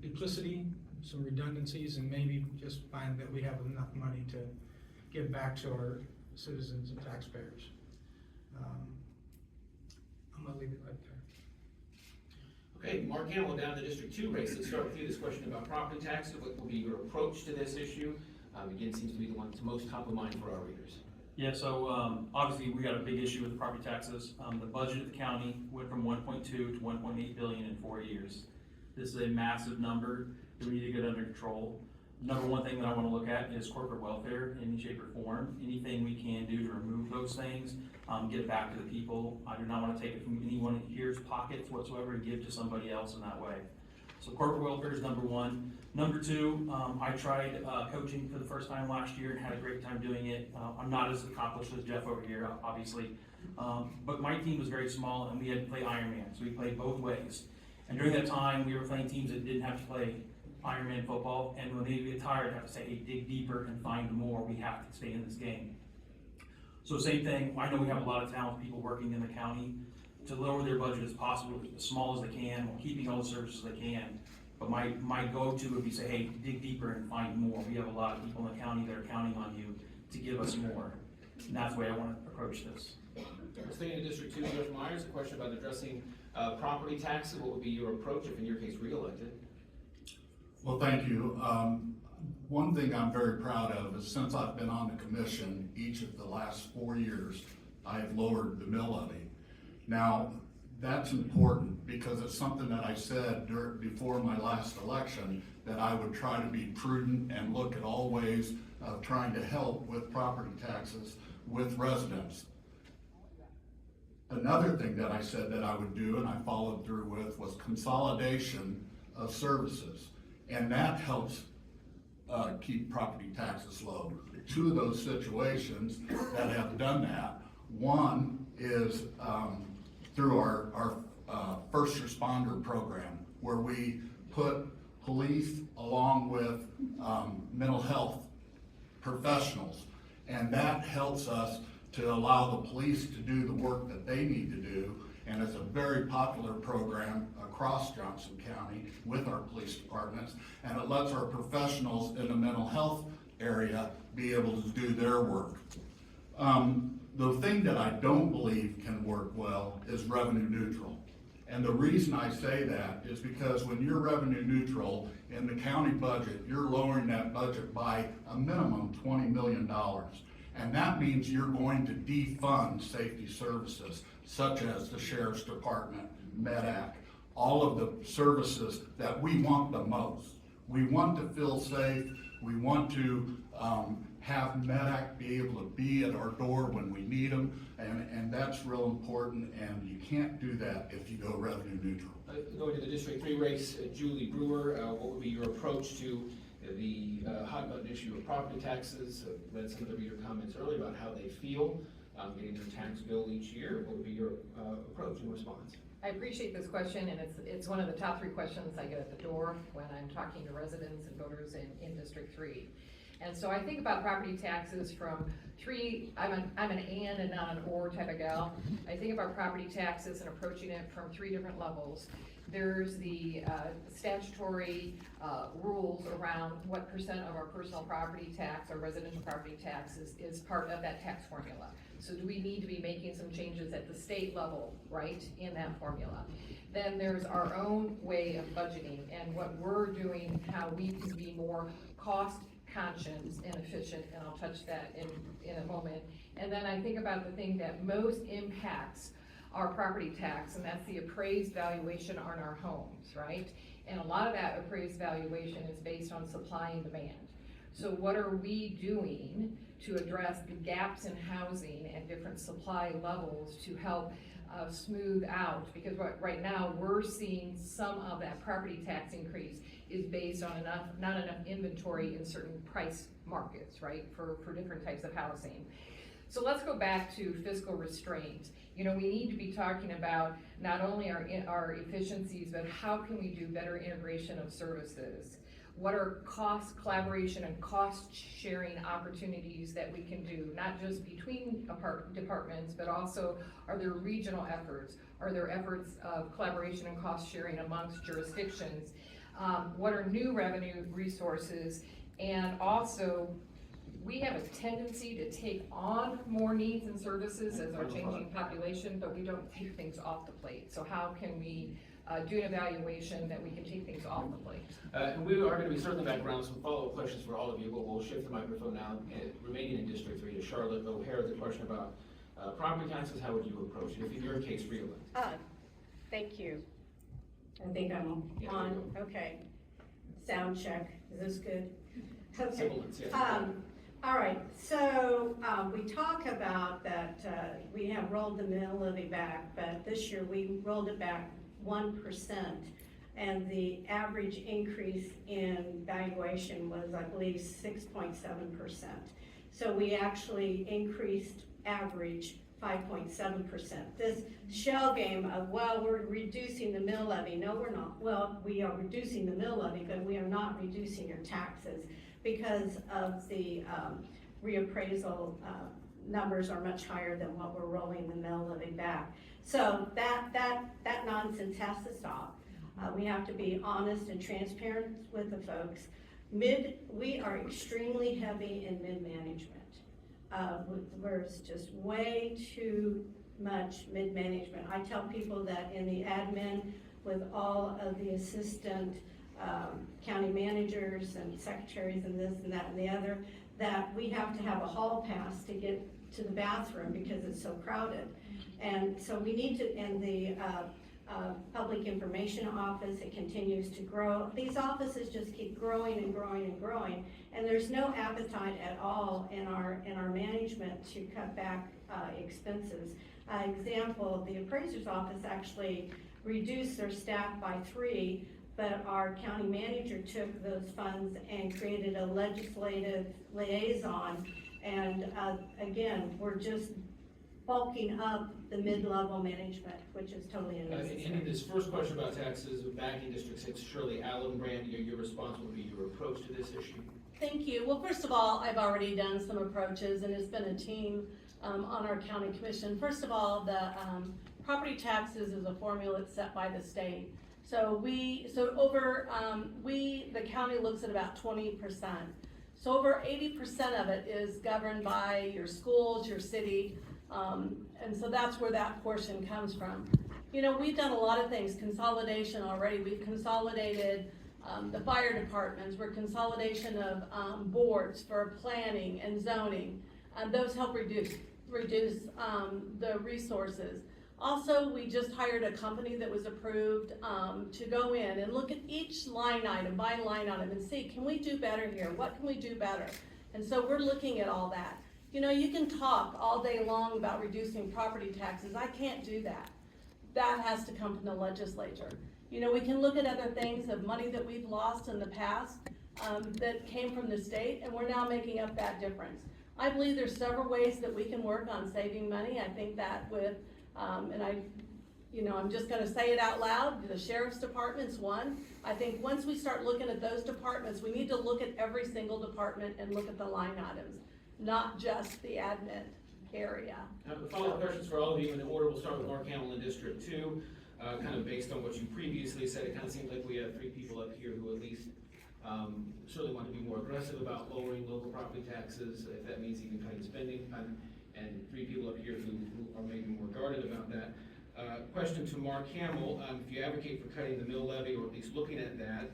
duplicity, some redundancies, and maybe just find that we have enough money to give back to our citizens and taxpayers. I'm gonna leave it right there. Okay, Mark Hammil, down to District 2 race. Let's start with you. This question about property taxes. What will be your approach to this issue? Again, seems to be the one that's most top of mind for our readers. Yeah, so obviously we got a big issue with property taxes. The budget of the county went from 1.2 to 1.8 billion in 4 years. This is a massive number that we need to get under control. Number one thing that I want to look at is corporate welfare in any shape or form. Anything we can do to remove those things, get back to the people. I do not want to take it from anyone here's pockets whatsoever and give to somebody else in that way. So corporate welfare is number one. Number two, I tried coaching for the first time last year and had a great time doing it. I'm not as accomplished as Jeff over here, obviously. But my team was very small and we had to play Ironman, so we played both ways. And during that time, we were playing teams that didn't have to play Ironman football, and when they get tired, have to say, hey, dig deeper and find more. We have to stay in this game. So same thing, I know we have a lot of talented people working in the county to lower their budget as possible, as small as they can, while keeping all the services they can. But my go-to would be say, hey, dig deeper and find more. We have a lot of people in the county that are counting on you to give us more. And that's the way I want to approach this. Staying in District 2, Judge Meyers, a question about addressing property taxes. What would be your approach if in your case re-elected? Well, thank you. One thing I'm very proud of is since I've been on the commission, each of the last 4 years, I have lowered the mill levy. Now, that's important because it's something that I said before my last election, that I would try to be prudent and look at all ways of trying to help with property taxes with residents. Another thing that I said that I would do, and I followed through with, was consolidation of services. And that helps keep property taxes low. Two of those situations that have done that, one is through our first responder program, where we put police along with mental health professionals. And that helps us to allow the police to do the work that they need to do. And it's a very popular program across Johnson County with our police departments. And it lets our professionals in the mental health area be able to do their work. The thing that I don't believe can work well is revenue neutral. And the reason I say that is because when you're revenue neutral in the county budget, you're lowering that budget by a minimum $20 million. And that means you're going to defund safety services, such as the Sheriff's Department, MEDAC, all of the services that we want the most. We want to feel safe. We want to have MEDAC be able to be at our door when we need them, and that's real important, and you can't do that if you go revenue neutral. Going to the District 3 race, Julie Brewer, what would be your approach to the hot button issue of property taxes? Read some of the reader comments earlier about how they feel getting their tax bill each year. What would be your approach and response? I appreciate this question, and it's one of the top 3 questions I get at the door when I'm talking to residents and voters in District 3. And so I think about property taxes from 3, I'm an and not an or type of gal. I think about property taxes and approaching it from 3 different levels. There's the statutory rules around what % of our personal property tax or residential property taxes is part of that tax formula. So do we need to be making some changes at the state level, right, in that formula? Then there's our own way of budgeting and what we're doing, how we can be more cost conscious and efficient, and I'll touch that in a moment. And then I think about the thing that most impacts our property tax, and that's the appraised valuation on our homes, right? And a lot of that appraised valuation is based on supply and demand. So what are we doing to address the gaps in housing and different supply levels to help smooth out? Because right now we're seeing some of that property tax increase is based on not enough inventory in certain price markets, right, for different types of housing. So let's go back to fiscal restraint. You know, we need to be talking about not only our efficiencies, but how can we do better integration of services? What are cost collaboration and cost sharing opportunities that we can do, not just between departments, but also are there regional efforts? Are there efforts of collaboration and cost sharing amongst jurisdictions? What are new revenue resources? And also, we have a tendency to take on more needs and services as our changing population, but we don't take things off the plate. So how can we do an evaluation that we can take things off the plate? And we are going to be circling back around some follow-up questions for all of you, but we'll shift the microphone now, remaining in District 3, to Charlotte O'Hara. The question about property taxes, how would you approach it if in your case reelected? Thank you. I think I'm on. Okay. Sound check. Is this good? Okay. Sibilance, yes. All right. So we talk about that we have rolled the mill levy back, but this year we rolled it back 1%, and the average increase in valuation was, I believe, 6.7%. So we actually increased average 5.7%. This shell game of, well, we're reducing the mill levy. No, we're not. Well, we are reducing the mill levy, but we are not reducing your taxes because of the reappraisal numbers are much higher than what we're rolling the mill levy back. So that nonsense has to stop. We have to be honest and transparent with the folks. We are extremely heavy in mid-management. There's just way too much mid-management. I tell people that in the admin with all of the assistant county managers and secretaries and this and that and the other, that we have to have a hall pass to get to the bathroom because it's so crowded. And so we need to, in the public information office, it continues to grow. These offices just keep growing and growing and growing, and there's no appetite at all in our management to cut back expenses. example, the appraiser's office actually reduced their staff by 3, but our county manager took those funds and created a legislative liaison. And again, we're just bulking up the mid-level management, which is totally unnecessary. And in this first question about taxes, back in District 6, Shirley Allenbrand, your response will be your approach to this issue. Thank you. Well, first of all, I've already done some approaches, and it's been a team on our county commission. First of all, the property taxes is a formula that's set by the state. So the county looks at about 20%. So over 80% of it is governed by your schools, your city, and so that's where that portion comes from. You know, we've done a lot of things, consolidation already. We've consolidated the fire departments, we're consolidation of boards for planning and zoning. Those help reduce the resources. Also, we just hired a company that was approved to go in and look at each line item by line item and see, can we do better here? What can we do better? And so we're looking at all that. You know, you can talk all day long about reducing property taxes. I can't do that. That has to come from the legislature. You know, we can look at other things of money that we've lost in the past that came from the state, and we're now making up that difference. I believe there's several ways that we can work on saving money. I think that with, I'm just gonna say it out loud, the sheriff's department's one. I think once we start looking at those departments, we need to look at every single department and look at the line items, not just the admin area. The follow-up questions for all of you in order. We'll start with Mark Hammil in District 2. Kind of based on what you previously said, it kind of seems like we have 3 people up here who at least certainly want to be more aggressive about lowering local property taxes, if that means even cutting spending, and 3 people up here who are maybe more guarded about that. Question to Mark Hammil, if you advocate for cutting the mill levy, or at least looking at that,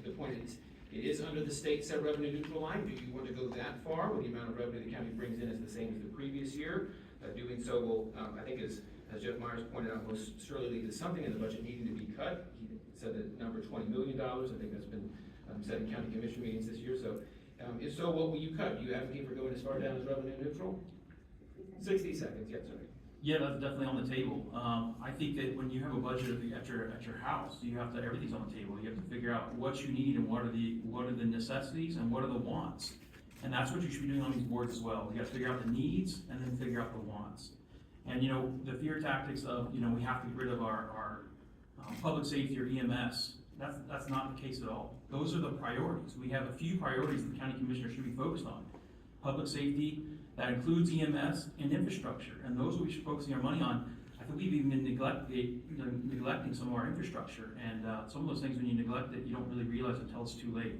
the point is, it is under the state set revenue neutral line. Do you want to go that far when the amount of revenue the county brings in is the same as the previous year? Doing so will, I think as Jeff Meyers pointed out, most surely lead to something in the budget needing to be cut. He said that number $20 million. I think that's been said in county commission meetings this year. So if so, what will you cut? Do you advocate for going as far down as revenue neutral? 60 seconds, yes, sorry. Yeah, that's definitely on the table. I think that when you have a budget at your house, you have to, everything's on the table. You have to figure out what you need and what are the necessities and what are the wants. And that's what you should be doing on these boards as well. You have to figure out the needs and then figure out the wants. And you know, the fear tactics of, you know, we have to get rid of our public safety or EMS, that's not the case at all. Those are the priorities. We have a few priorities that the county commissioner should be focused on. Public safety, that includes EMS and infrastructure, and those we should be focusing our money on. I think we've even been neglecting some of our infrastructure, and some of those things when you neglect it, you don't really realize until it's too late.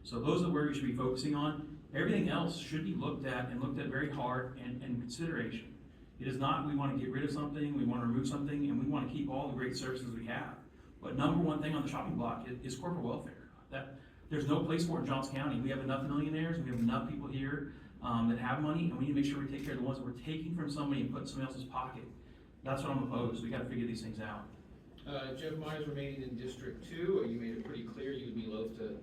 So those are where we should be focusing on. Everything else should be looked at very hard and consideration. It is not we want to get rid of something, we want to remove something, and we want to keep all the great services we have. But number one thing on the chopping block is corporate welfare. There's no place for it in Johnson County. We have enough millionaires, we have enough people here that have money, and we need to make sure we take care of the ones that we're taking from somebody and put in somebody else's pocket. That's what I'm opposed. We got to figure these things out. Jeff Meyers remaining in District 2. You made it pretty clear you would be loath to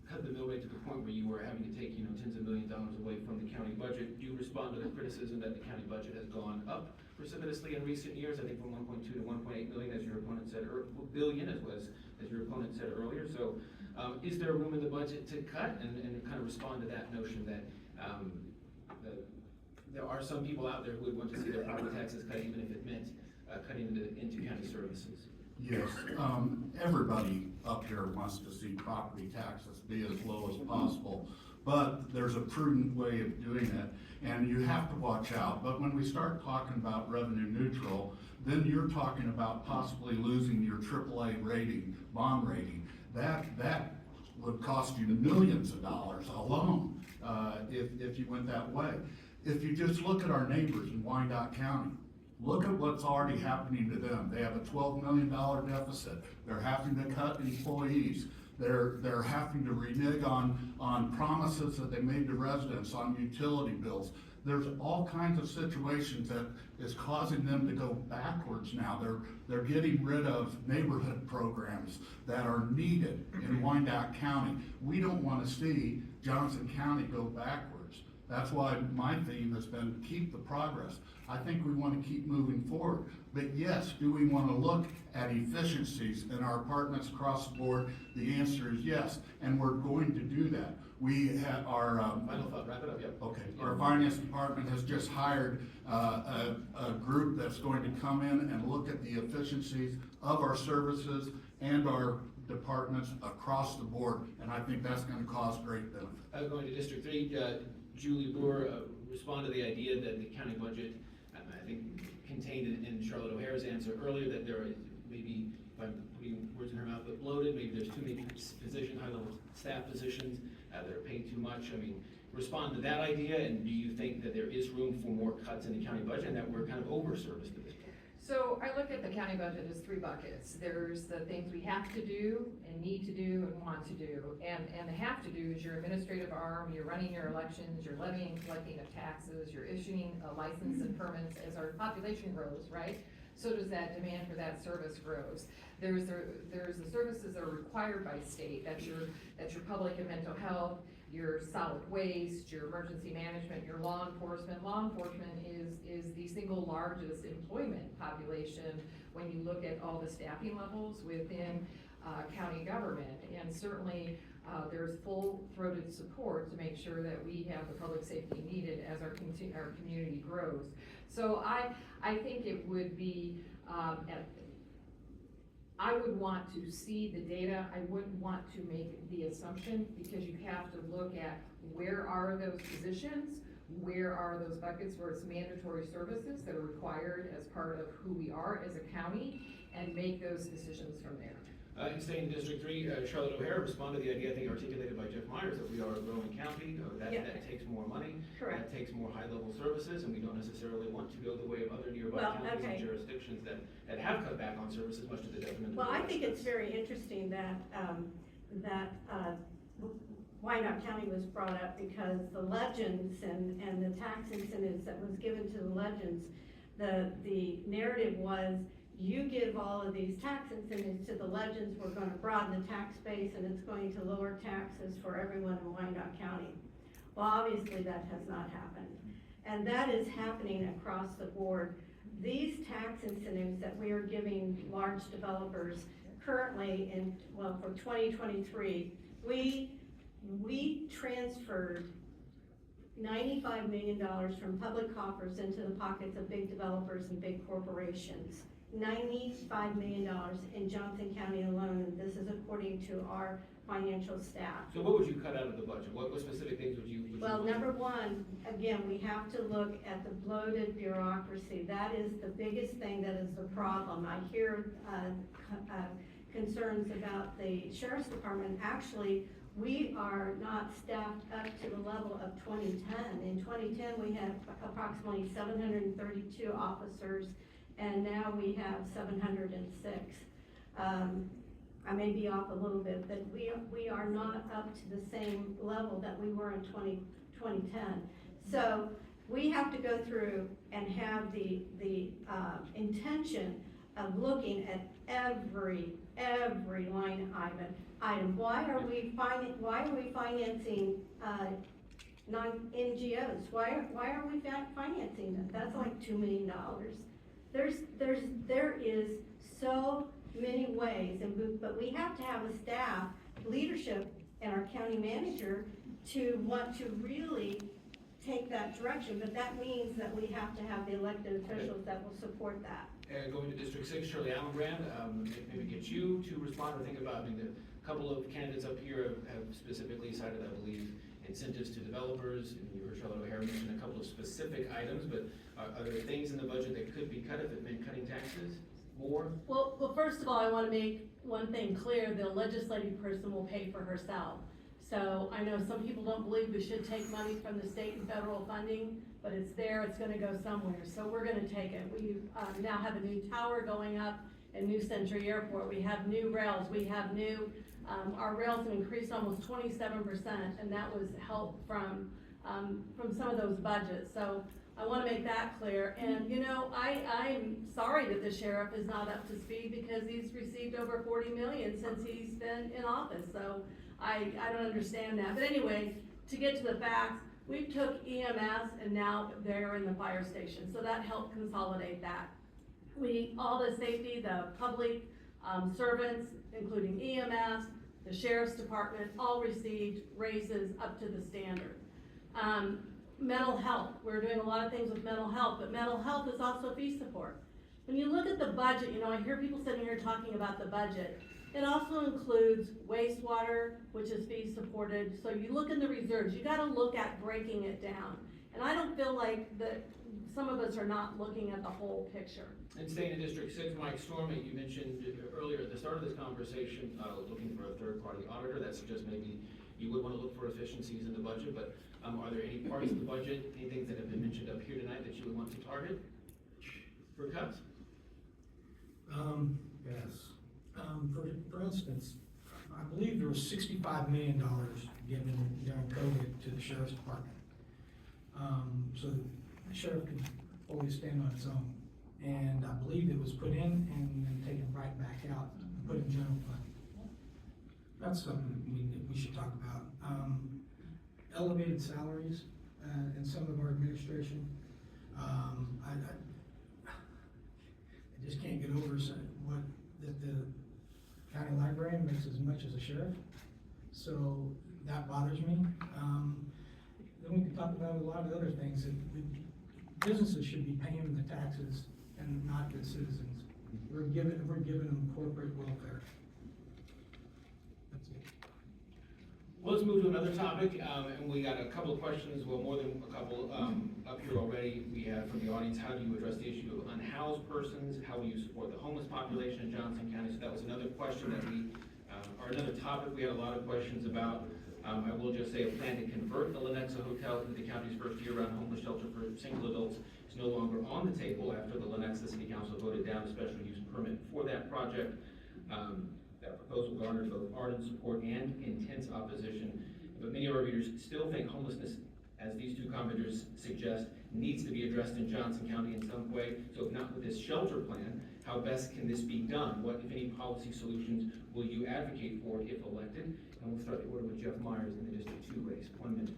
cut the mill rate to the point where you were having to take, tens of millions of dollars away from the county budget. Do you respond to the criticism that the county budget has gone up precipitously in recent years? I think from 1.2 to 1.8 million, as your opponent said, or billion, as your opponent said earlier. So, is there room in the budget to cut and kind of respond to that notion that there are some people out there who would want to see their property taxes cut, even if it meant cutting into county services? Yes, everybody up here wants to see property taxes be as low as possible, but there's a prudent way of doing it, and you have to watch out. But when we start talking about revenue neutral, then you're talking about possibly losing your AAA rating, bond rating. That would cost you millions of dollars alone if you went that way. If you just look at our neighbors in Wyandotte County, look at what's already happening to them. They have a $12 million deficit. They're having to cut employees. They're having to renege on promises that they made to residents on utility bills. There's all kinds of situations that is causing them to go backwards now. They're getting rid of neighborhood programs that are needed in Wyandotte County. We don't want to see Johnson County go backwards. That's why my theme has been keep the progress. I think we want to keep moving forward. But yes, do we want to look at efficiencies in our departments across the board? The answer is yes, and we're going to do that. We have our, Final thought, wrap it up, yep. okay, our finance department has just hired a group that's going to come in and look at the efficiencies of our services and our departments across the board, and I think that's going to cause great benefit. Going to District 3, Julie Brewer, respond to the idea that the county budget, I think contained in Charlotte O'Hara's answer earlier, that there is maybe, if I'm putting words in her mouth, but bloated, maybe there's too many positions, high-level staff positions that are paid too much. I mean, respond to that idea, and do you think that there is room for more cuts in the county budget and that we're kind of over-serviced at this point? So I look at the county budget as three buckets. There's the things we have to do and need to do and want to do. And the have to do is your administrative arm, you're running your elections, you're levying and collecting of taxes, you're issuing a license and permits as our population grows, right? So does that demand for that service grows. There's the services that are required by state. That's your public and mental health, your solid waste, your emergency management, your law enforcement. Law enforcement is the single largest employment population when you look at all the staffing levels within county government. And certainly there's full-throated support to make sure that we have the public safety needed as our community grows. So I think it would be, I would want to see the data. I wouldn't want to make the assumption, because you have to look at where are those positions, where are those buckets where it's mandatory services that are required as part of who we are as a county, and make those decisions from there. And staying in District 3, Charlotte O'Hara responded to the idea, I think articulated by Jeff Meyers, that we are a growing county, that takes more money. Correct. That takes more high-level services, and we don't necessarily want to go the way of other nearby counties and jurisdictions that have cut back on services, much to the detriment of Well, the I think it's residents. very interesting that, Wyandotte County was brought up, because the legends and the tax incentives that was given to the legends, the narrative was, you give all of these tax incentives to the legends, we're gonna broaden the tax base, and it's going to lower taxes for everyone in Wyandotte County. Well, obviously that has not happened. And that is happening across the board. These tax incentives that we are giving large developers currently for 2023, we transferred $95 million from public coffers into the pockets of big developers and big corporations. $95 million in Johnson County alone, and this is according to our financial staff. So what would you cut out of the budget? What specific things would you? Well, number one, again, we have to look at the bloated bureaucracy. That is the biggest thing that is the problem. I hear concerns about the Sheriff's Department. Actually, we are not staffed up to the level of 2010. In 2010, we had approximately 732 officers, and now we have 706. I may be off a little bit, but we are not up to the same level that we were in 2010. So we have to go through and have the intention of looking at every line item. Why are we financing non-NGOs? Why are we financing them? That's like $2 million. There is so many ways, but we have to have a staff, leadership, and our county manager to want to really take that direction. But that means that we have to have the elected officials that will support that. Going to District 6, Shirley Allenbrand, maybe get you to respond or think about, I mean, a couple of candidates up here have specifically cited, I believe, incentives to developers. And you heard Charlotte O'Hara mention a couple of specific items, but are there things in the budget that could be cut if it meant cutting taxes more? Well, first of all, I want to make one thing clear: the legislative person will pay for herself. So I know some people don't believe we should take money from the state and federal funding, but it's there, it's gonna go somewhere, so we're gonna take it. We now have a new tower going up in New Century Airport. We have new rails, we have new, our rails have increased almost 27%, and that was help from some of those budgets. So I wanna make that clear. And you know, I'm sorry that the sheriff is not up to speed, because he's received over 40 million since he's been in office. So I don't understand that. But anyway, to get to the facts, We took EMS and now they're in the fire station, so that helped consolidate that. All the safety, the public servants, including EMS, the sheriff's department, all received raises up to the standard. Mental health, we're doing a lot of things with mental health, but mental health is also fee support. When you look at the budget, I hear people sitting here talking about the budget. It also includes wastewater, which is fee supported. So you look in the reserves, you gotta look at breaking it down. And I don't feel like that some of us are not looking at the whole picture. And staying in District 6, Mike Stormy, you mentioned earlier at the start of this conversation, looking for a third-party auditor. That suggests maybe you would want to look for efficiencies in the budget, but are there any parts of the budget, any things that have been mentioned up here tonight that you would want to target for cuts? Yes. For instance, I believe there was $65 million given during COVID to the sheriff's department. So the sheriff could fully stand on its own. And I believe it was put in and then taken right back out and put in general fund. That's something we should talk about. Elevated salaries in some of our administration. I just can't get over that the county librarian makes as much as a sheriff. So that bothers me. Then we can talk about a lot of other things. Businesses should be paying the taxes and not the citizens. We're giving them corporate welfare. That's it. Well, let's move to another topic, and we got a couple of questions, well, more than a couple up here already. We have from the audience, how do you address the issue of unhoused persons? How do you support the homeless population in Johnson County? So that was another question that or another topic we had a lot of questions about. I will just say a plan to convert the Lenexa Hotel into the county's first year-round homeless shelter for single adults is no longer on the table after the Lenexa City Council voted down a special use permit for that project. That proposal garnered both ardent support and intense opposition. But many of our readers still think homelessness, as these two commenters suggest, needs to be addressed in Johnson County in some way. So if not with this shelter plan, how best can this be done? What, if any, policy solutions will you advocate for if elected? And we'll start the order with Jeff Meyers in the District 2 race. 1 minute.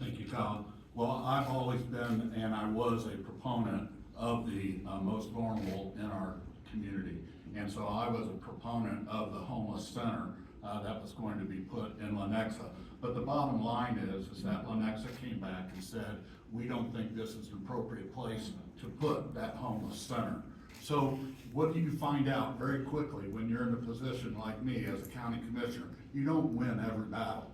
Thank you, Kyle. Well, I've always been, and I was a proponent of the most vulnerable in our community. And so I was a proponent of the homeless center that was going to be put in Lenexa. But the bottom line is that Lenexa came back and said, we don't think this is an appropriate place to put that homeless center. So what do you find out very quickly when you're in a position like me as a county commissioner? You don't win every battle.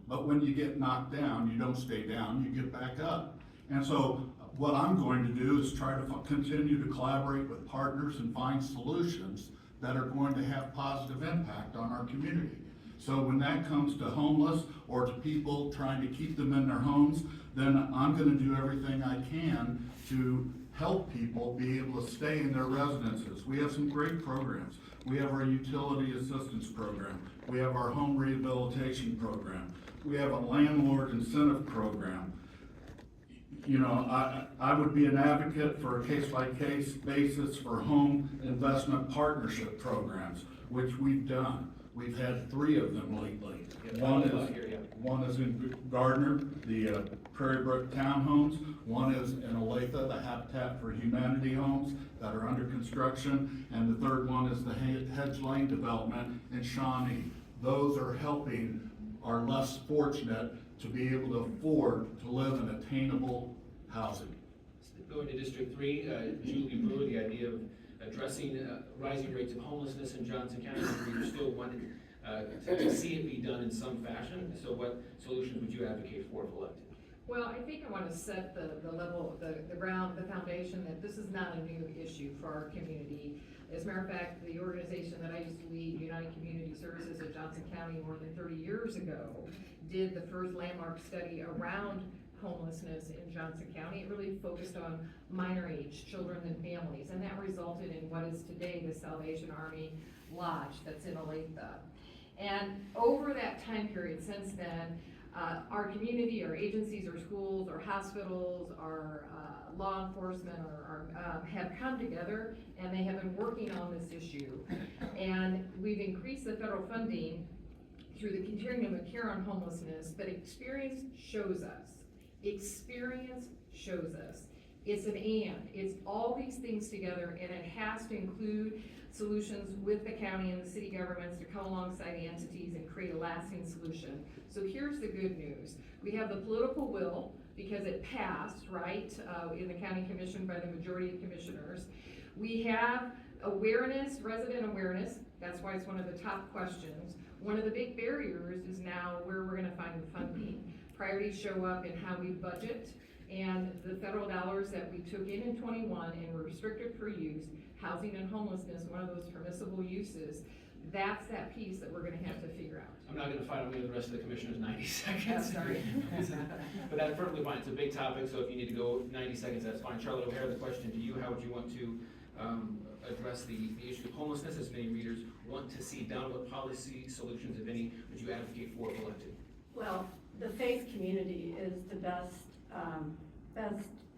But when you get knocked down, you don't stay down, you get back up. And so what I'm going to do is try to continue to collaborate with partners and find solutions that are going to have positive impact on our community. So when that comes to homeless or to people trying to keep them in their homes, then I'm going to do everything I can to help people be able to stay in their residences. We have some great programs. We have our utility assistance program. We have our home rehabilitation program. We have a landlord incentive program. You know, I would be an advocate for a case-by-case basis for home investment partnership programs, which we've done. We've had 3 of them lately. One is in Gardner, the Prairie Brook Townhomes. One is in Olathe, the Habitat for Humanity homes that are under construction. And the third one is the Hedge Lane development in Shawnee. Those are helping our less fortunate to be able to afford to live in attainable housing. Going to District 3, Julie Brewer, the idea of addressing rising rates of homelessness in Johnson County, we still wanted to see it be done in some fashion. So what solutions would you advocate for if elected? Well, I think I want to set the level, the ground, the foundation that this is not a new issue for our community. As a matter of fact, the organization that I used to lead, United Community Services at Johnson County more than 30 years ago, did the first landmark study around homelessness in Johnson County. It really focused on minor age children and families, and that resulted in what is today the Salvation Army Lodge that's in Olathe. And over that time period since then, our community, our agencies, our schools, our hospitals, our law enforcement have come together, and they have been working on this issue. And we've increased the federal funding through the continuum of care on homelessness, but experience shows us Experience shows us. It's an and, it's all these things together, and it has to include solutions with the county and the city governments to come alongside the entities and create a lasting solution. So here's the good news. We have the political will, because it passed, right, in the county commission by the majority of commissioners. We have awareness, resident awareness, that's why it's one of the top questions. One of the big barriers is now where we're gonna find the funding. Priorities show up in how we budget, and the federal dollars that we took in 21 and were restricted for use, housing and homelessness, one of those permissible uses, that's that piece that we're gonna have to figure out. I'm not gonna fight on the rest of the commissioners 90 seconds. Oh, sorry. But that's perfectly fine, it's a big topic, so if you need to go 90 seconds, that's fine. Charlotte O'Hara, the question to you, how would you want to address the issue of homelessness, as many readers want to see done? What policy solutions, if any, would you advocate for if elected? Well, the faith community is the best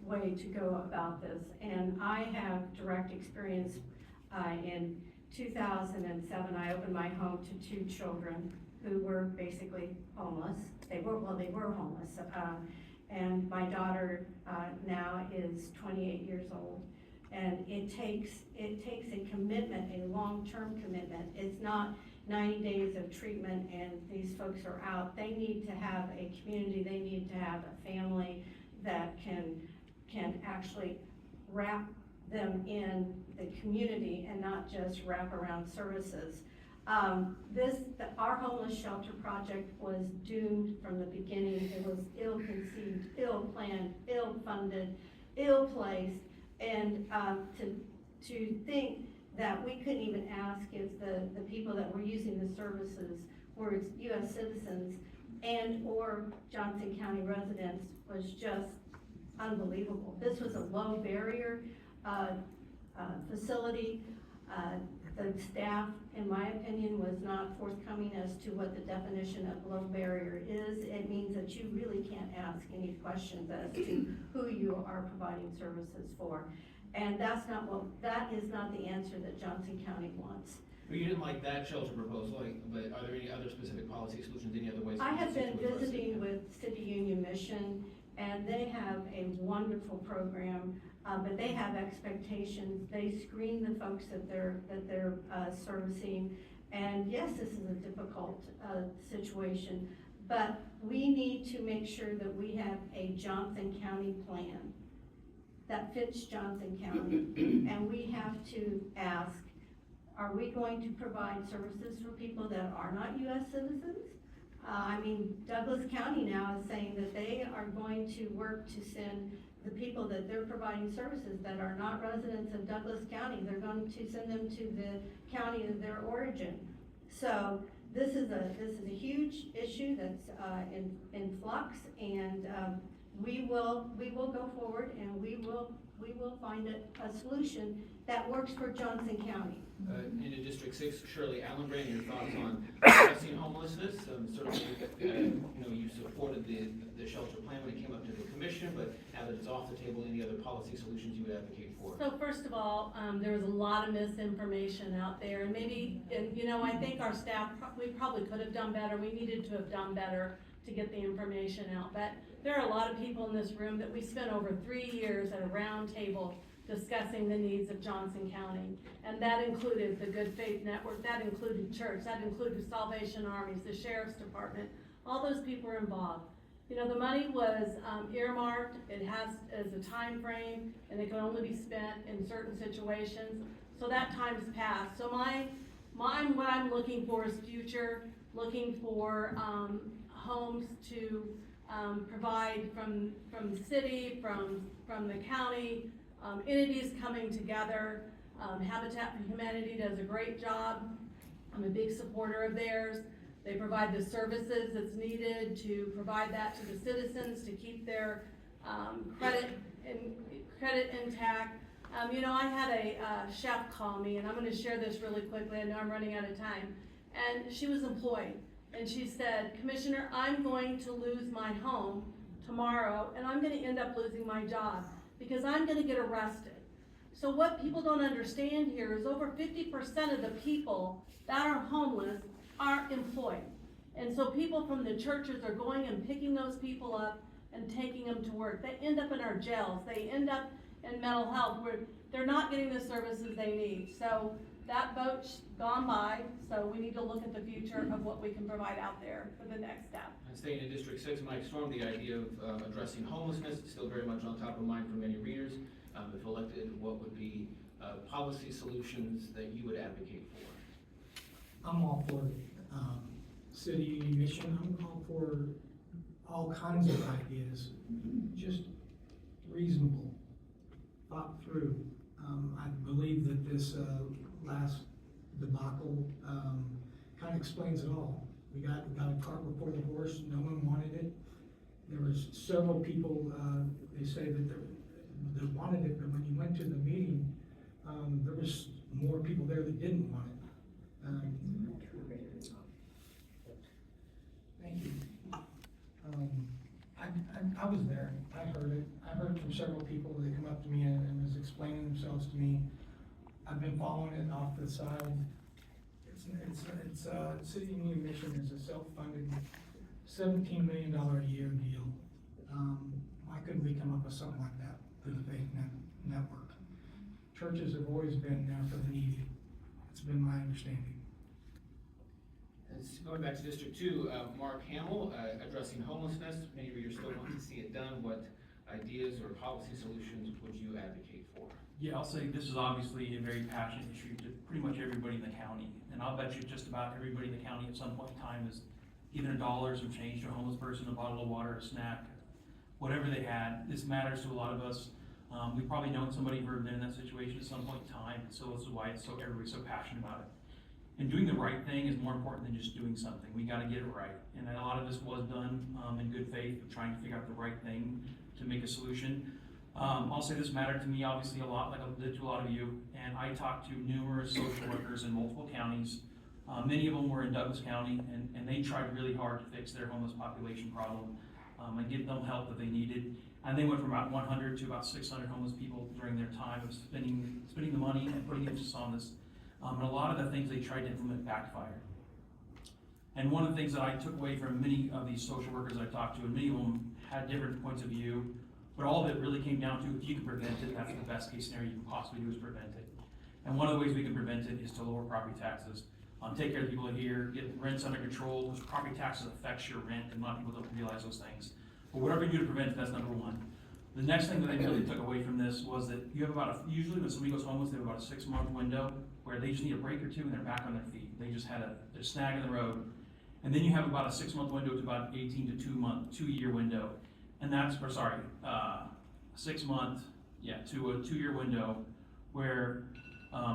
way to go about this. And I have direct experience. In 2007, I opened my home to 2 children who were basically homeless. They were homeless. And my daughter now is 28 years old. And it takes a commitment, a long-term commitment. It's not 90 days of treatment and these folks are out. They need to have a community, they need to have a family that can actually wrap them in the community and not just wrap around services. Our homeless shelter project was doomed from the beginning. It was ill-conceived, ill-planned, ill-funded, ill-placed, and to think that we couldn't even ask if the people that were using the services were U.S. citizens and or Johnson County residents was just unbelievable. This was a low barrier facility. The staff, in my opinion, was not forthcoming as to what the definition of low barrier is. It means that you really can't ask any questions as to who you are providing services for. And that is not the answer that Johnson County wants. Well, you didn't like that shelter proposal, but are there any other specific policy solutions, any other ways? I have been visiting with City Union Mission, and they have a wonderful program, but they have expectations. They screen the folks that they're servicing, and yes, this is a difficult situation, but we need to make sure that we have a Johnson County plan that fits Johnson County, and we have to ask, are we going to provide services for people that are not U.S. citizens? I mean, Douglas County now is saying that they are going to work to send the people that they're providing services that are not residents of Douglas County, they're going to send them to the county of their origin. So this is a huge issue that's in flux, and we will go forward and we will find a solution that works for Johnson County. Into District 6, Shirley Allenbrand, your thoughts on addressing homelessness? Certainly, you supported the shelter plan when it came up to the commission, but now that it's off the table, any other policy solutions you would advocate for? So first of all, there was a lot of misinformation out there, and I think our staff, we probably could have done better. We needed to have done better to get the information out. But there are a lot of people in this room that we spent over 3 years at a round table discussing the needs of Johnson County. And that included the Good Faith Network, that included church, that included Salvation Armies, the Sheriff's Department. All those people were involved. The money was earmarked, it has as a time frame, and it can only be spent in certain situations. So that time's passed. So what I'm looking for is future, looking for homes to provide from the city, from the county, entities coming together. Habitat for Humanity does a great job. I'm a big supporter of theirs. They provide the services that's needed to provide that to the citizens to keep their credit intact. I had a chef call me, and I'm going to share this really quickly. I know I'm running out of time. And she was employed, and she said, "Commissioner, I'm going to lose my home tomorrow, and I'm going to end up losing my job because I'm going to get arrested." So what people don't understand here is over 50% of the people that are homeless are employed. And so people from the churches are going and picking those people up and taking them to work. They end up in our jails, they end up in mental health, where they're not getting the services they need. So that boat's gone by, so we need to look at the future of what we can provide out there for the next step. And staying in District 6, Mike Storm, the idea of addressing homelessness is still very much on top of mind for many readers. If elected, what would be policy solutions that you would advocate for? I'm all for city mission. I'm all for all kinds of ideas, just reasonable, thought through. I believe that this last debacle kind of explains it all. We got a cart before the horse. No one wanted it. There was several people. They say that they wanted it, but when you went to the meeting, there was more people there that didn't want it. Thank you. I was there. I heard it. I heard from several people that come up to me and was explaining themselves to me. I've been following it off the side. It's City Union Mission is a self-funded $17 million a year deal. Why couldn't we come up with something like that through the Faith Network? Churches have always been there for the needy. It's been my understanding. Going back to District 2, Mark Hammil, addressing homelessness. Many readers still want to see it done. What ideas or policy solutions would you advocate for? Yeah, I'll say this is obviously a very passionate issue to pretty much everybody in the county. And I'll bet you just about everybody in the county at some point in time has given $1 some change to a homeless person, a bottle of water, a snack, whatever they had. This matters to a lot of us. We've probably known somebody who have been in that situation at some point in time. So this is why everybody's so passionate about it. And doing the right thing is more important than just doing something. We got to get it right. And a lot of this was done in good faith, of trying to figure out the right thing to make a solution. I'll say this mattered to me obviously a lot, like it did to a lot of you. And I talked to numerous social workers in multiple counties. Many of them were in Douglas County, and they tried really hard to fix their homeless population problem and give them help that they needed. And they went from about 100 to about 600 homeless people during their time of spending the money and putting emphasis on this. And a lot of the things they tried to implement backfired. And one of the things that I took away from many of these social workers I talked to, and many of them had different points of view, but all of it really came down to, if you can prevent it, that's the best case scenario you can possibly do is prevent it. And one of the ways we can prevent it is to lower property taxes, take care of the people here, get rents under control. Those property taxes affects your rent, and a lot of people don't realize those things. But whatever you do to prevent it, that's number one. The next thing that I really took away from this was that you have usually when somebody goes homeless, they have about a 6-month window where they just need a break or two and they're back on their feet. They just had a snag in the road. And then you have about a 6-month window to about 18 to 2-year window. And that's, 6 month, to a 2-year window where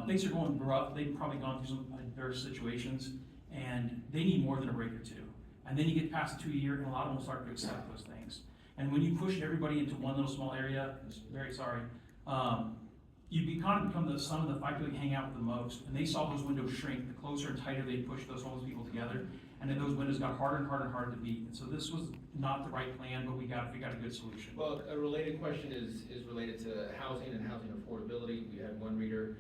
things are going rough. They've probably gone through some adverse situations and they need more than a break or two. And then you get past the 2-year and a lot of them will start to accept those things. And when you push everybody into one little small area, you kind of become the son of the five people you hang out with the most. And they saw those windows shrink the closer and tighter they pushed those homeless people together. And then those windows got harder and harder and harder to beat. And so this was not the right plan, but we got a good solution. Well, a related question is related to housing and housing affordability. We had one reader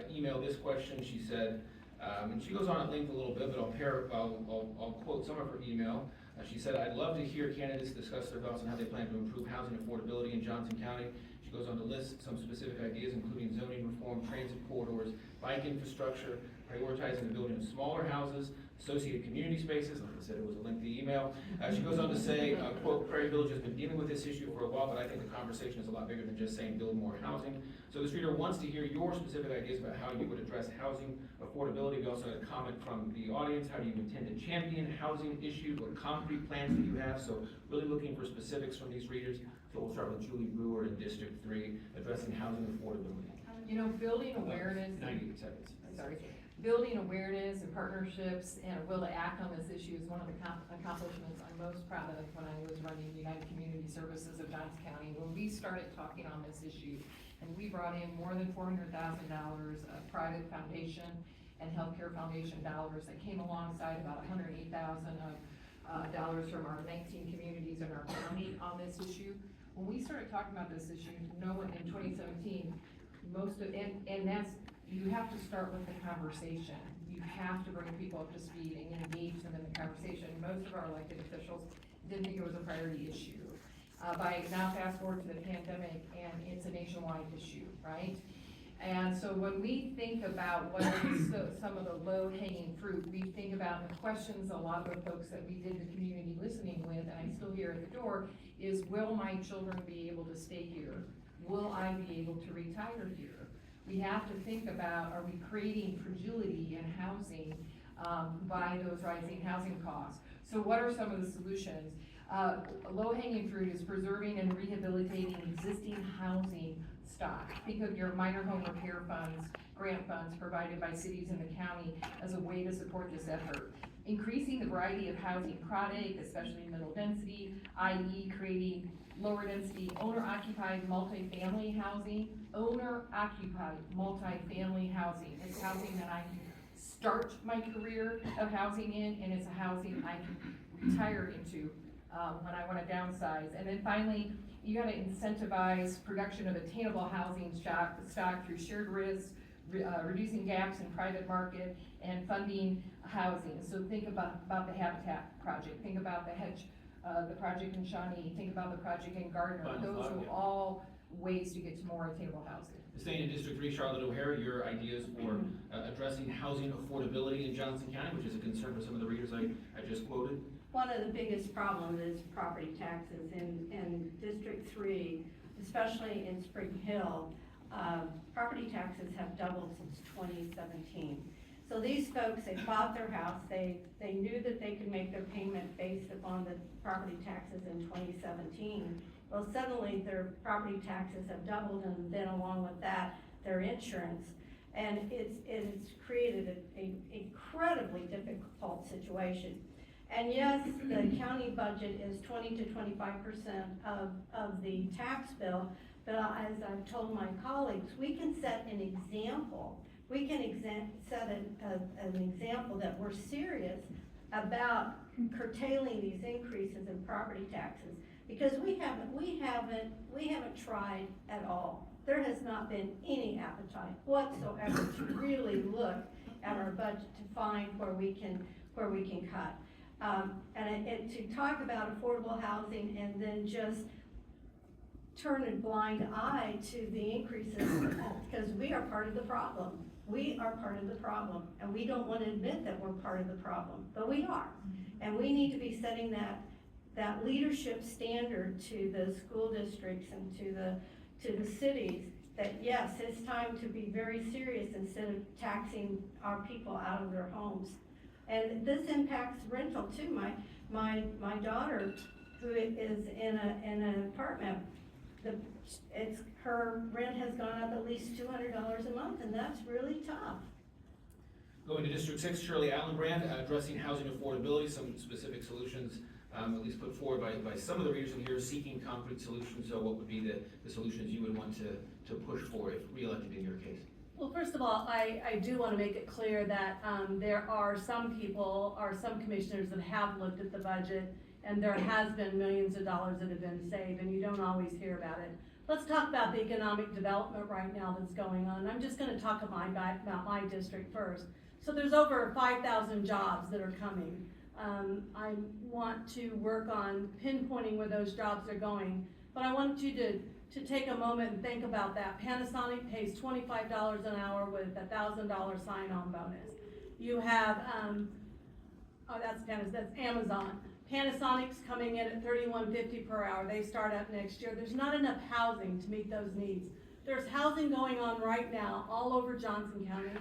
email this question. She said, and she goes on at length a little bit, but I'll quote some of her email. She said, I'd love to hear candidates discuss their thoughts on how they plan to improve housing affordability in Johnson County. She goes on to list some specific ideas, including zoning reform, transit corridors, bike infrastructure, prioritizing the building of smaller houses, associated community spaces. Like I said, it was a lengthy email. She goes on to say, quote, Prairie Village has been dealing with this issue for a while, but I think the conversation is a lot bigger than just saying build more housing. So this reader wants to hear your specific ideas about how you would address housing affordability. We also had a comment from the audience. How do you intend to champion housing issues? What concrete plans do you have? So really looking for specifics from these readers. So we'll start with Julie Brewer in District 3, addressing housing affordability. You know, building awareness. 90 seconds. Sorry. Building awareness and partnerships and a will to act on this issue is one of the accomplishments I'm most proud of when I was running United Community Services of Johnson County. When we started talking on this issue, and we brought in more than $400,000 of private foundation and healthcare foundation dollars that came alongside about $108,000 of dollars from our 19 communities in our county on this issue. When we started talking about this issue, no one in 2017, and that's, you have to start with the conversation. You have to bring people up to speed and engage them in the conversation. Most of our elected officials didn't think it was a priority issue. by now fast forward to the pandemic, and it's a nationwide issue, right? And so when we think about what are some of the low-hanging fruit, we think about the questions a lot of the folks that we did the community listening with, and I still hear at the door, is will my children be able to stay here? Will I be able to retire here? We have to think about, are we creating fragility in housing by those rising housing costs? So what are some of the solutions? Low-hanging fruit is preserving and rehabilitating existing housing stock. Think of your minor home repair funds, grant funds provided by cities in the county as a way to support this effort. Increasing the variety of housing product, especially middle density, i.e. creating lower density owner-occupied multifamily housing. Owner-occupied multifamily housing. It's housing that I can start my career of housing in, and it's a housing I can retire into when I want to downsize. And then finally, you got to incentivize production of attainable housing stock through shared risks, reducing gaps in private market, and funding housing. So think about the Habitat project, think about the project in Shawnee, think about the project in Gardner. Those are all ways to get to more attainable housing. Staying in District 3, Charlotte O'Hara, your ideas for addressing housing affordability in Johnson County, which is a concern for some of the readers I just quoted. One of the biggest problems is property taxes in District 3, especially in Spring Hill. Property taxes have doubled since 2017. So these folks, they bought their house, they knew that they could make their payment based upon the property taxes in 2017. Well, suddenly their property taxes have doubled, and then along with that, their insurance. And it's created an incredibly difficult situation. And yes, the county budget is 20 to 25% of the tax bill, but as I've told my colleagues, we can set an example. We can set an example that we're serious about curtailing these increases in property taxes, because we haven't tried at all. There has not been any appetite whatsoever to really look at our budget to find where we can cut. And to talk about affordable housing and then just turn a blind eye to the increases, because we are part of the problem. We are part of the problem, and we don't want to admit that we're part of the problem, but we are. And we need to be setting that leadership standard to the school districts and to the cities that yes, it's time to be very serious instead of taxing our people out of their homes. And this impacts rental too. My daughter, who is in an apartment, her rent has gone up at least $200 a month, and that's really tough. Going to District 6, Shirley Allenbrand, addressing housing affordability, some specific solutions, at least put forward by some of the readers in here, seeking concrete solutions. So what would be the solutions you would want to push for if reelected in your case? Well, first of all, I do want to make it clear that there are some people, or some commissioners that have looked at the budget, and there has been millions of dollars that have been saved, and you don't always hear about it. Let's talk about the economic development right now that's going on. I'm just going to talk about my district first. So there's over 5,000 jobs that are coming. I want to work on pinpointing where those jobs are going, but I want you to take a moment and think about that. Panasonic pays $25 an hour with a $1,000 sign-on bonus. You have, that's Amazon. Panasonic's coming in at $31.50 per hour. They start up next year. There's not enough housing to meet those needs. There's housing going on right now all over Johnson County,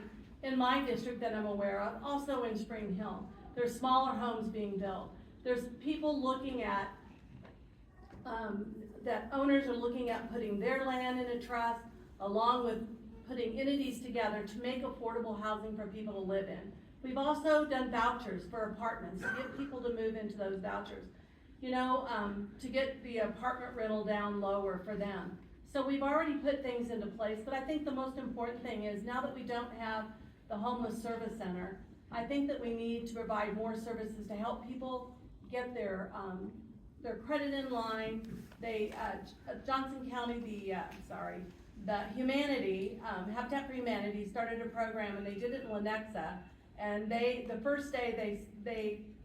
in my district that I'm aware of, also in Spring Hill. There's smaller homes being built. There's people looking at, that owners are looking at putting their land in a trust, along with putting entities together to make affordable housing for people to live in. We've also done vouchers for apartments to get people to move into those vouchers, to get the apartment rental down lower for them. So we've already put things into place, but I think the most important thing is now that we don't have the homeless service center, I think that we need to provide more services to help people get their credit in line. Johnson County, the Humanity, Habitat for Humanity started a program, and they did it in Lenexa. And the first day,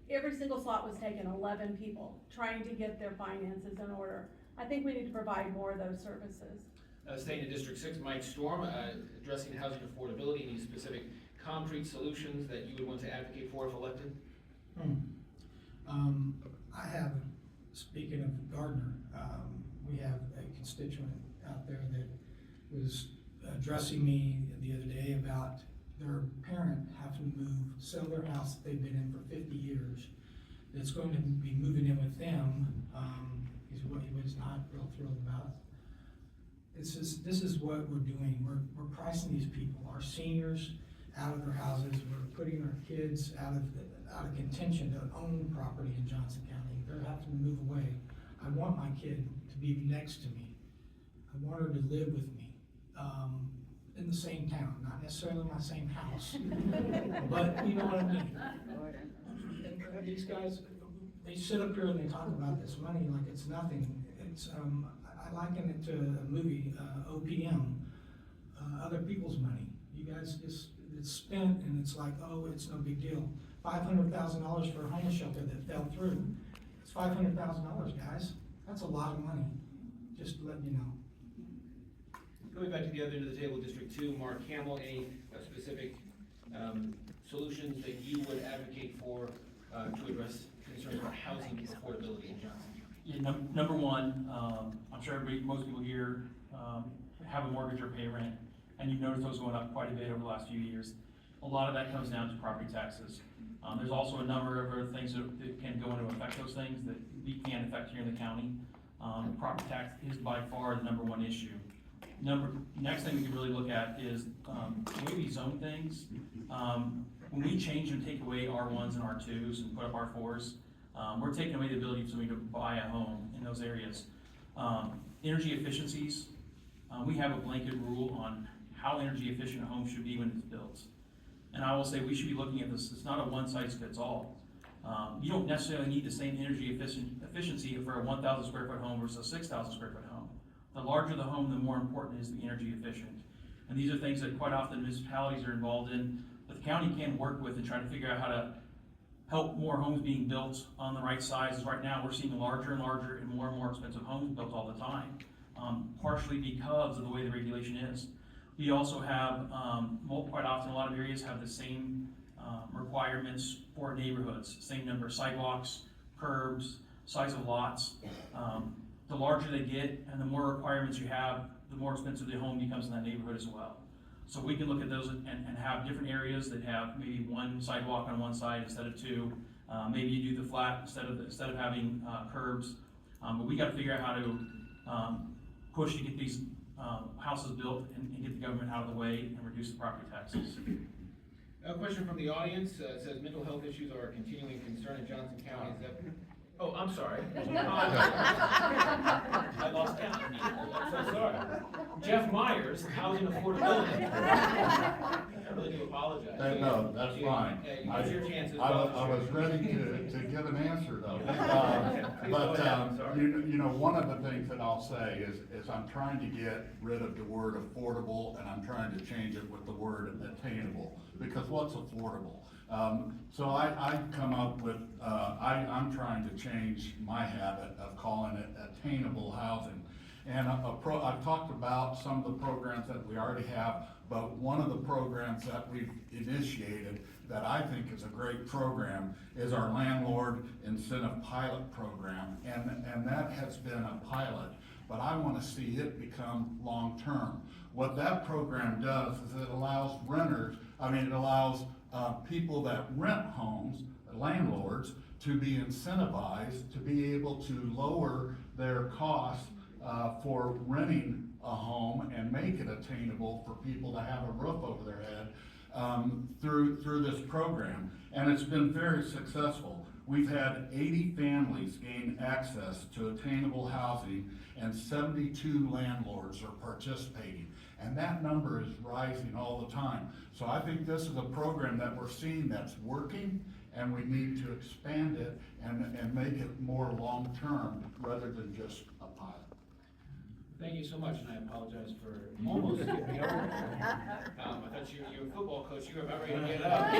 every single slot was taken, 11 people trying to get their finances in order. I think we need to provide more of those services. Staying in District 6, Mike Storm, addressing housing affordability, any specific concrete solutions that you would want to advocate for if elected? I have, speaking of Gardner, we have a constituent out there that was addressing me the other day about their parent having to sell their house that they've been in for 50 years. That's going to be moving in with them. He was not real thrilled about. This is what we're doing. We're pricing these people, our seniors, out of their houses. We're putting our kids out of contention to own property in Johnson County. They're having to move away. I want my kid to be next to me. I want her to live with me in the same town, not necessarily my same house, but you know what I mean. And these guys, they sit up here and they talk about this money like it's nothing. It's I liken it to a movie, OPM, other people's money. You guys just, it's spent and it's like, oh, it's no big deal. $500,000 for a homeless shelter that fell through. It's $500,000, guys. That's a lot of money, just to let you know. Going back to the other end of the table, District 2, Mark Hammil, any specific solutions that you would advocate for to address concerns about housing affordability in Johnson? Yeah, number one, I'm sure most people here have a mortgage or pay rent, and you've noticed those going up quite a bit over the last few years. A lot of that comes down to property taxes. There's also a number of other things that can go into affect those things that we can affect here in the county. Property tax is by far the number one issue. Next thing we can really look at is the way we zone things. When we change and take away R1s and R2s and put up R4s, we're taking away the ability for somebody to buy a home in those areas. Energy efficiencies, we have a blanket rule on how energy efficient a home should be when it's built. And I will say we should be looking at this, it's not a one size fits all. You don't necessarily need the same energy efficiency for a 1,000 square foot home versus a 6,000 square foot home. The larger the home, the more important is the energy efficient. And these are things that quite often municipalities are involved in, but the county can work with and try to figure out how to help more homes being built on the right sizes. Right now, we're seeing larger and larger and more expensive homes built all the time, partially because of the way the regulation is. We also have, quite often, a lot of areas have the same requirements for neighborhoods, same number of sidewalks, curbs, size of lots. The larger they get and the more requirements you have, the more expensive the home becomes in that neighborhood as well. So we can look at those and have different areas that have maybe one sidewalk on one side instead of two. Maybe you do the flat instead of having curbs. But we got to figure out how to push to get these houses built and get the government out of the way and reduce the property taxes. A question from the audience says mental health issues are a continuing concern in Johnson County. Is that? Oh, I'm sorry. I lost count. I'm so sorry. Jeff Meyers, housing affordability. I really do apologize. No, that's fine. Here's your chance as I well. was ready to give an answer though. You know, one of the things that I'll say is I'm trying to get rid of the word affordable and I'm trying to change it with the word attainable, because what's affordable? So I come up with, I'm trying to change my habit of calling it attainable housing. And I've talked about some of the programs that we already have, but one of the programs that we've initiated that I think is a great program is our landlord incentive pilot program. And that has been a pilot, but I want to see it become long-term. What that program does is it allows people that rent homes, landlords, to be incentivized to be able to lower their costs for renting a home and make it attainable for people to have a roof over their head through this program. And it's been very successful. We've had 80 families gain access to attainable housing and 72 landlords are participating. And that number is rising all the time. So I think this is a program that we're seeing that's working, and we need to expand it and make it more long-term rather than just a pilot. Thank you so much, and I apologize for almost skipping over. I thought you were a football coach. You were about ready to get up.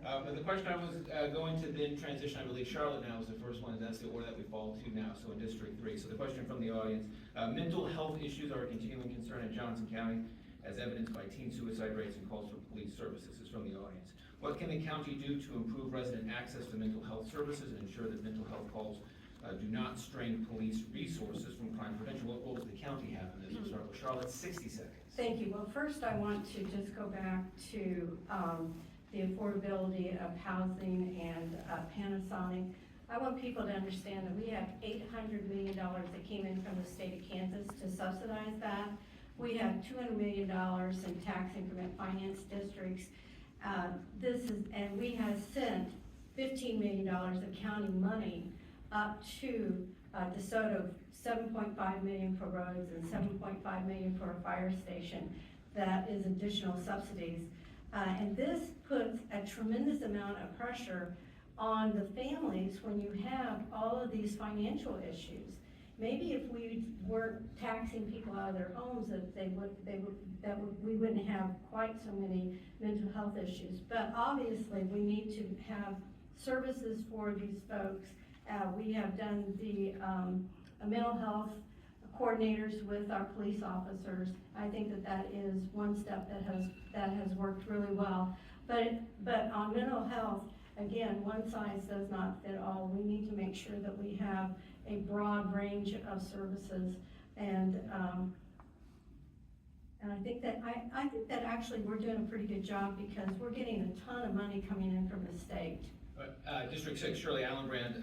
But the question I was going to then transition, I believe Charlotte now is the first one, and that's the order that we fall to now, so in District 3. So the question from the audience, mental health issues are a continuing concern in Johnson County, as evidenced by teen suicide rates and calls for police services. This is from the audience. What can the county do to improve resident access to mental health services and ensure that mental health calls do not strain police resources from crime prevention? What role does the county have in this? We'll start with Charlotte, 60 seconds. Thank you. Well, first I want to just go back to the affordability of housing and Panasonic. I want people to understand that we have $800 million that came in from the state of Kansas to subsidize that. We have $200 million in tax increment finance districts. And we have sent $15 million of county money up to DeSoto, $7.5 million for roads and $7.5 million for a fire station. That is additional subsidies. And this puts a tremendous amount of pressure on the families when you have all of these financial issues. Maybe if we weren't taxing people out of their homes, we wouldn't have quite so many mental health issues. But obviously, we need to have services for these folks. We have done the mental health coordinators with our police officers. I think that is one step that has worked really well. But on mental health, again, one size does not fit all. We need to make sure that we have a broad range of services, and I think that actually we're doing a pretty good job because we're getting a ton of money coming in from the state. District 6, Shirley Allenbrand,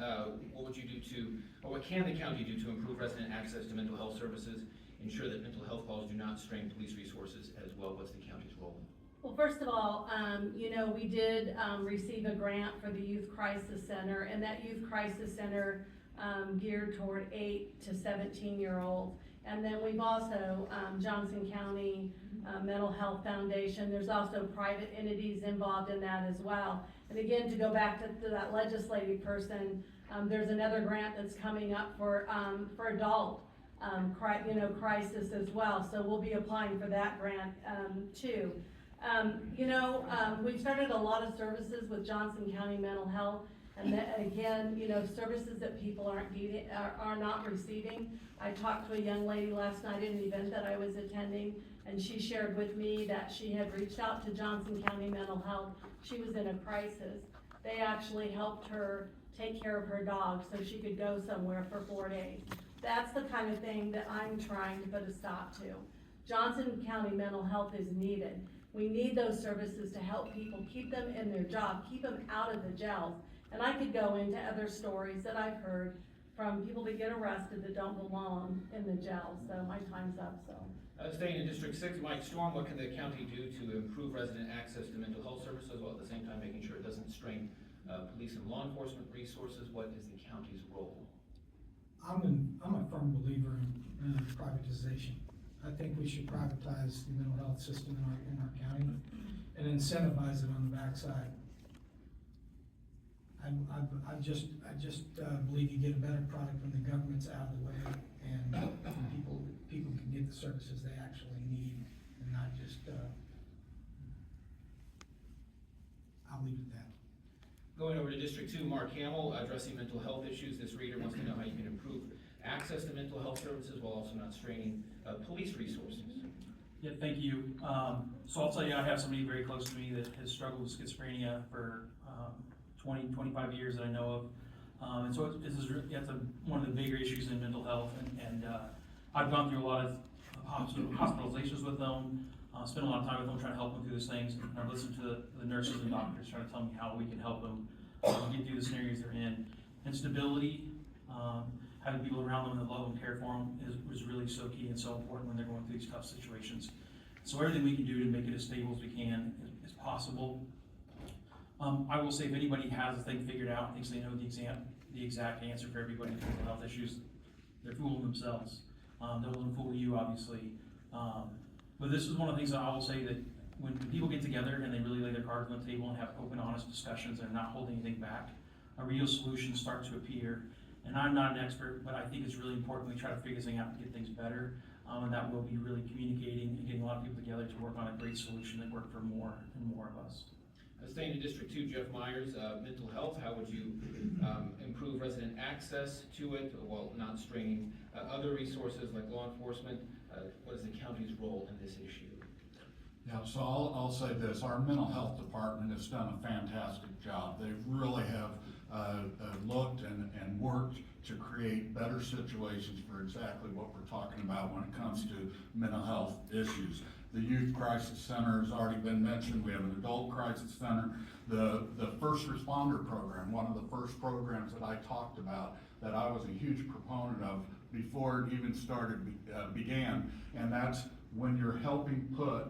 what would you do or what can the county do to improve resident access to mental health services, ensure that mental health calls do not strain police resources as well? What's the county's role? Well, first of all, we did receive a grant for the Youth Crisis Center, and that Youth Crisis Center geared toward 8 to 17-year-olds. And then we've also, Johnson County Mental Health Foundation, there's also private entities involved in that as well. And again, to go back to that legislative person, there's another grant that's coming up for adult crisis as well. So we'll be applying for that grant too. We've started a lot of services with Johnson County Mental Health, and that, again, services that people are not receiving. I talked to a young lady last night at an event that I was attending, and she shared with me that she had reached out to Johnson County Mental Health. She was in a crisis. They actually helped her take care of her dog so she could go somewhere for 4 days. That's the kind of thing that I'm trying to put a stop to. Johnson County Mental Health is needed. We need those services to help people, keep them in their job, keep them out of the jails. And I could go into other stories that I've heard from people that get arrested that don't belong in the jails. So my time's up, so. Staying in District 6, Mike Storm, what can the county do to improve resident access to mental health services while at the same time making sure it doesn't strain police and law enforcement resources? What is the county's role? I'm a firm believer in privatization. I think we should privatize the mental health system in our county and incentivize it on the backside. I just believe you get a better product when the government's out of the way and people can get the services they actually need and not just, I'll leave it at that. Going over to District 2, Mark Hammil, addressing mental health issues. This reader wants to know how you can improve access to mental health services while also not straining police resources. Yeah, thank you. So I'll tell you, I have somebody very close to me that has struggled with schizophrenia for 20, 25 years that I know of. And so it's one of the bigger issues in mental health. And I've gone through a lot of hospitalizations with them, spent a lot of time with them trying to help them through those things. And I've listened to the nurses and doctors trying to tell me how we can help them get through the scenarios they're in. And stability, having people around them that love them, care for them is really so key and so important when they're going through these tough situations. So everything we can do to make it as stable as we can is possible. I will say if anybody has a thing figured out, thinks they know the exact answer for everybody with mental health issues, they're fooling themselves. They won't fool you, obviously. But this is one of the things that I will say that when people get together and they really lay their cards on the table and have open, honest discussions and not holding anything back, a real solution starts to appear. And I'm not an expert, but I think it's really important we try to figure this thing out and get things better. And that will be really communicating and getting a lot of people together to work on a great solution that works for more and more of us. Staying in District 2, Jeff Meyers, mental health, how would you improve resident access to it while not straining other resources like law enforcement? What is the county's role in this issue? Yeah, so I'll say this, our mental health department has done a fantastic job. They really have looked and worked to create better situations for exactly what we're talking about when it comes to mental health issues. The Youth Crisis Center has already been mentioned. We have an Adult Crisis Center. The First Responder Program, one of the first programs that I talked about that I was a huge proponent of before it even began, and that's when you're helping put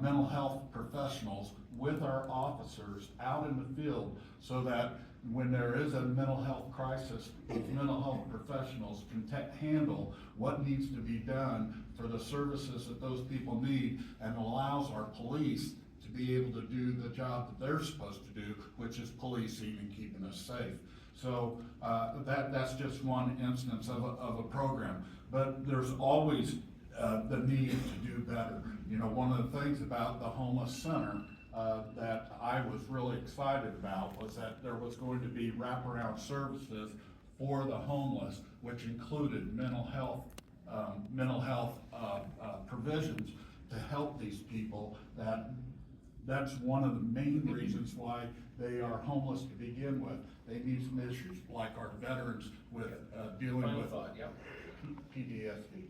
mental health professionals with our officers out in the field so that when there is a mental health crisis, those mental health professionals can handle what needs to be done for the services that those people need, and allows our police to be able to do the job that they're supposed to do, which is policing and keeping us safe. So that's just one instance of a program. But there's always the need to do better. You know, one of the things about the homeless center that I was really excited about was that there was going to be wraparound services for the homeless, which included mental health provisions to help these people. That's one of the main reasons why they are homeless to begin with. They need some issues like our veterans with dealing Final with thought, yeah. PTSD.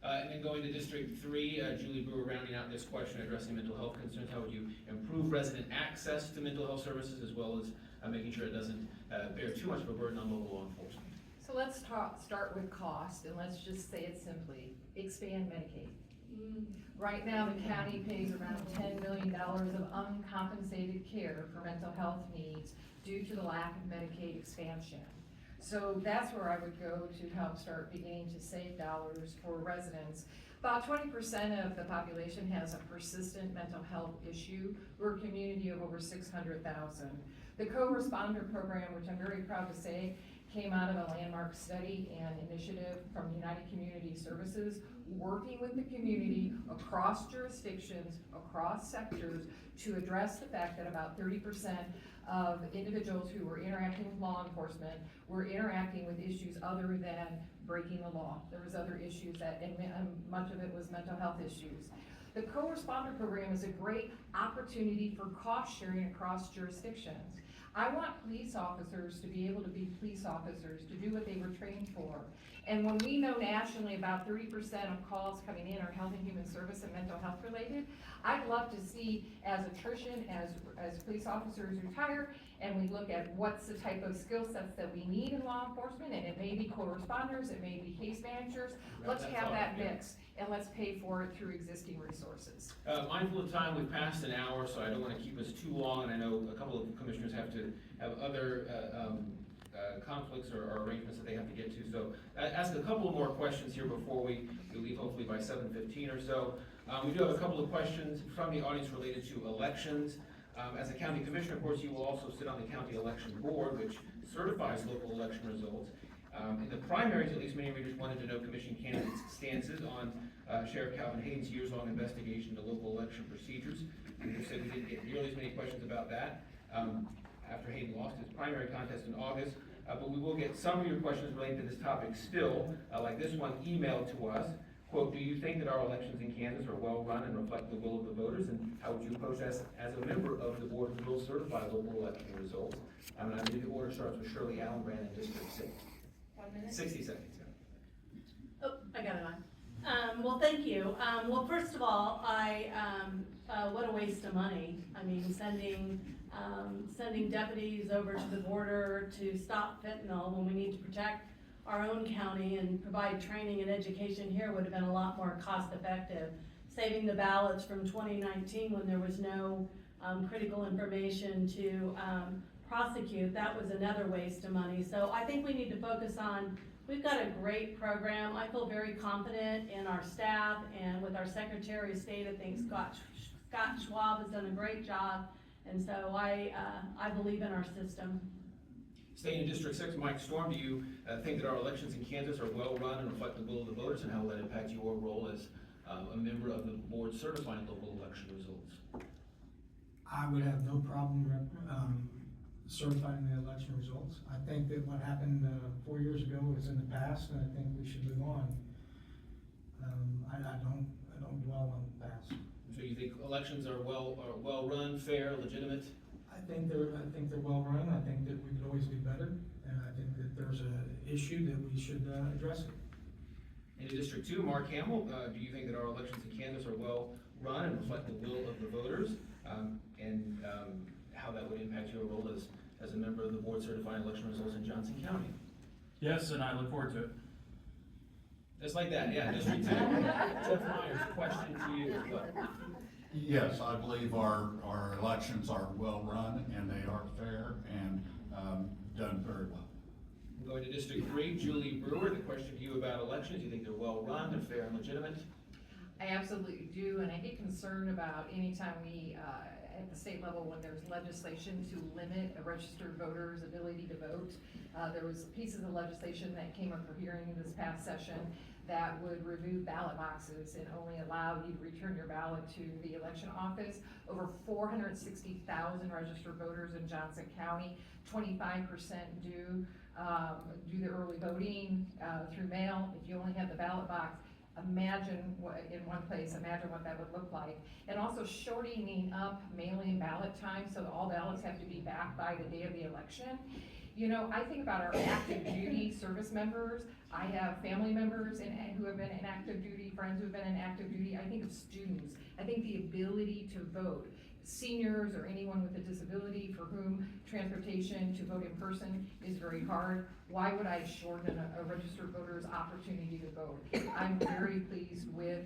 And then going to District 3, Julie Brewer, rounding out this question, addressing mental health concerns. How would you improve resident access to mental health services, as well as making sure it doesn't bear too much of a burden on local law enforcement? So let's start with cost, and let's just say it simply, expand Medicaid. Right now, the county pays around $10 million of uncompensated care for mental health needs due to the lack of Medicaid expansion. So that's where I would go to help start beginning to save dollars for residents. About 20% of the population has a persistent mental health issue. We're a community of over 600,000. The co-responder program, which I'm very proud to say, came out of a landmark study and initiative from United Community Services, working with the community across jurisdictions, across sectors, to address the fact that about 30% of individuals who were interacting with law enforcement were interacting with issues other than breaking the law. There was other issues and much of it was mental health issues. The co-responder program is a great opportunity for cost sharing across jurisdictions. I want police officers to be able to be police officers, to do what they were trained for. And when we know nationally about 30% of calls coming in are health and human service and mental health related, I'd love to see, as attrition, as police officers retire, and we look at what's the type of skill sets that we need in law enforcement, and it may be co-responders, it may be case managers. Let's have that mix, and let's pay for it through existing resources. Mindful of time, we've passed an hour, so I don't want to keep us too long, and I know a couple of commissioners have to have other conflicts or arrangements that they have to get to. So ask a couple of more questions here before we leave, hopefully by 7:15 or so. We do have a couple of questions from the audience related to elections. As a county commissioner, of course, you will also sit on the county election board, which certifies local election results. In the primaries, at least, many readers wanted to know commission candidates' stances on Sheriff Calvin Hayden's years-long investigation into local election procedures. We said we didn't get nearly as many questions about that after Hayden lost his primary contest in August. But we will get some of your questions related to this topic still, like this one emailed to us. Quote, do you think that our elections in Kansas are well run and reflect the will of the voters? And how would you oppose as a member of the board who will certify local election results? And I believe the order starts with Shirley Allenbrand in District 6. 1 minute? 60 seconds, yeah. Oh, I got it on. Well, thank you. Well, first of all, what a waste of money. I mean, sending deputies over to the border to stop fentanyl when we need to protect our own county and provide training and education here would have been a lot more cost effective. Saving the ballots from 2019 when there was no critical information to prosecute, that was another waste of money. So I think we need to focus on, we've got a great program. I feel very confident in our staff and with our Secretary of State. I think Scott Schwab has done a great job. And so I believe in our system. Staying in District 6, Mike Storm, do you think that our elections in Kansas are well run and reflect the will of the voters, and how will that impact your role as a member of the board certifying local election results? I would have no problem certifying the election results. I think that what happened 4 years ago is in the past, and I think we should move on. I don't dwell on the past. So you think elections are well run, fair, legitimate? I think they're well run. I think that we could always do better, and I think that there's an issue that we should address it. In District 2, Mark Hammil, do you think that our elections in Kansas are well run and reflect the will of the voters? And how that would impact your role as a member of the board certifying election results in Johnson County? Yes, and I look forward to it. Just like that, yeah, District 2. Jeff Meyers, question to you as well. Yes, I believe our elections are well run and they are fair and done very well. Going to District 3, Julie Brewer, the question to you about elections, you think they're well run, they're fair and legitimate? I absolutely do, and I get concerned about anytime we, at the state level, when there's legislation to limit a registered voter's ability to vote. There was pieces of legislation that came up for hearing this past session that would remove ballot boxes and only allow you to return your ballot to the election office. Over 460,000 registered voters in Johnson County, 25% do the early voting through mail. If you only have the ballot box, imagine what, in one place, imagine what that would look like. And also shortening up mail-in ballot time so that all ballots have to be back by the day of the election. You know, I think about our active duty service members. I have family members who have been in active duty, friends who have been in active duty. I think of students. I think the ability to vote. Seniors or anyone with a disability for whom transportation to vote in person is very hard. Why would I shorten a registered voter's opportunity to vote? I'm very pleased with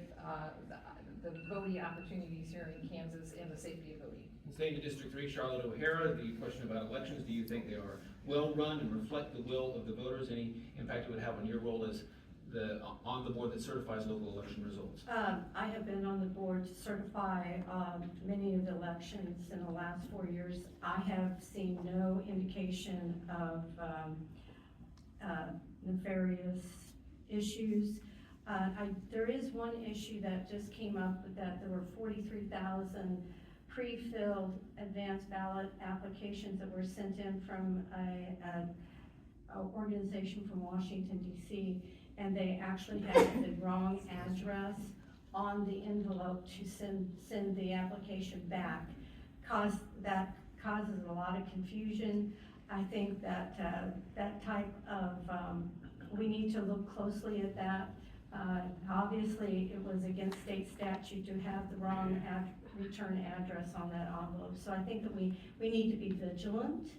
the voting opportunities here in Kansas and the safety of voting. Staying to District 3, Charlotte O'Hara, the question about elections, do you think they are well run and reflect the will of the voters? Any impact it would have on your role as on the board that certifies local election results? I have been on the board to certify many of the elections in the last 4 years. I have seen no indication of nefarious issues. There is one issue that just came up, that there were 43,000 pre-filled advanced ballot applications that were sent in from a organization from Washington, D.C., and they actually had the wrong address on the envelope to send the application back. That causes a lot of confusion. I think that that type of, we need to look closely at that. Obviously, it was against state statute to have the wrong return address on that envelope. So I think that we need to be vigilant.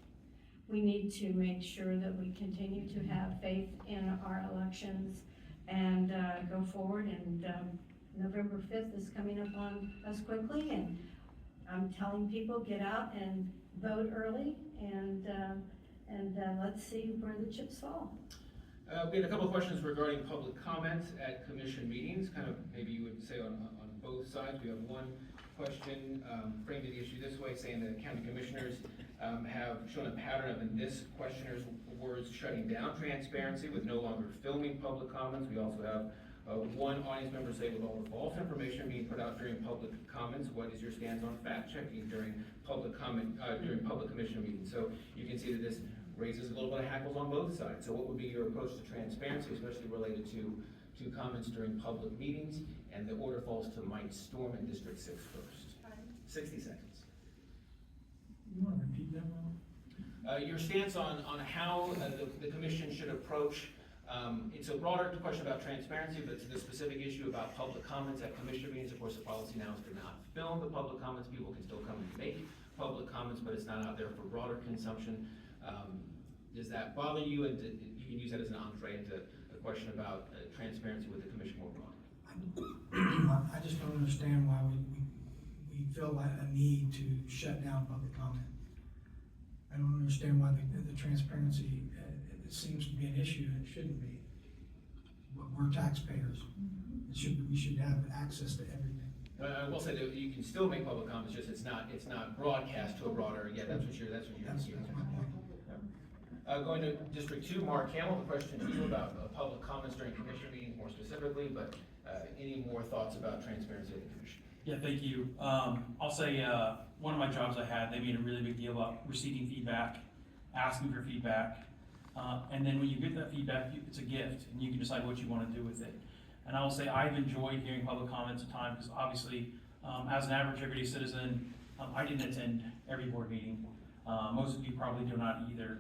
We need to make sure that we continue to have faith in our elections and go forward. And November 5th is coming up on us quickly, and I'm telling people, get out and vote early, and let's see where the chips fall. We had a couple of questions regarding public comments at commission meetings, kind of maybe you would say on both sides. We have one question framing the issue this way, saying that county commissioners have shown a pattern of, in this questioner's words, shutting down transparency with no longer filming public comments. We also have one audience member say, with all the false information being put out during public comments, what is your stance on fact checking during public comment, during public commission meetings? So you can see that this raises a little bit of hackles on both sides. So what would be your approach to transparency, especially related to comments during public meetings? And the order falls to Mike Storm in District 6 first. 60 seconds. You want to repeat that one? Your stance on how the commission should approach, it's a broader question about transparency, but to the specific issue about public comments at commission meetings. Of course, the policy now is to not film the public comments. People can still come and make public comments, but it's not out there for broader consumption. Does that bother you? And you can use that as an entree into a question about transparency with the commission more broadly. I just don't understand why we feel a need to shut down public comment. I don't understand why the transparency it seems to be an issue, and it shouldn't be. We're taxpayers. We should have access to everything. I will say that you can still make public comments, just it's not broadcast to a broader. Yeah, that's what you're. That's my point. Going to District 2, Mark Hammil, the question to you about public comments during commission meetings more specifically, but any more thoughts about transparency of the commission? Yeah, thank you. I'll say, one of my jobs I had, they made a really big deal about receiving feedback, asking for feedback. And then when you get that feedback, it's a gift, and you can decide what you want to do with it. And I will say, I've enjoyed hearing public comments at times, because obviously, as an average everyday citizen, I didn't attend every board meeting. Most of you probably do not either.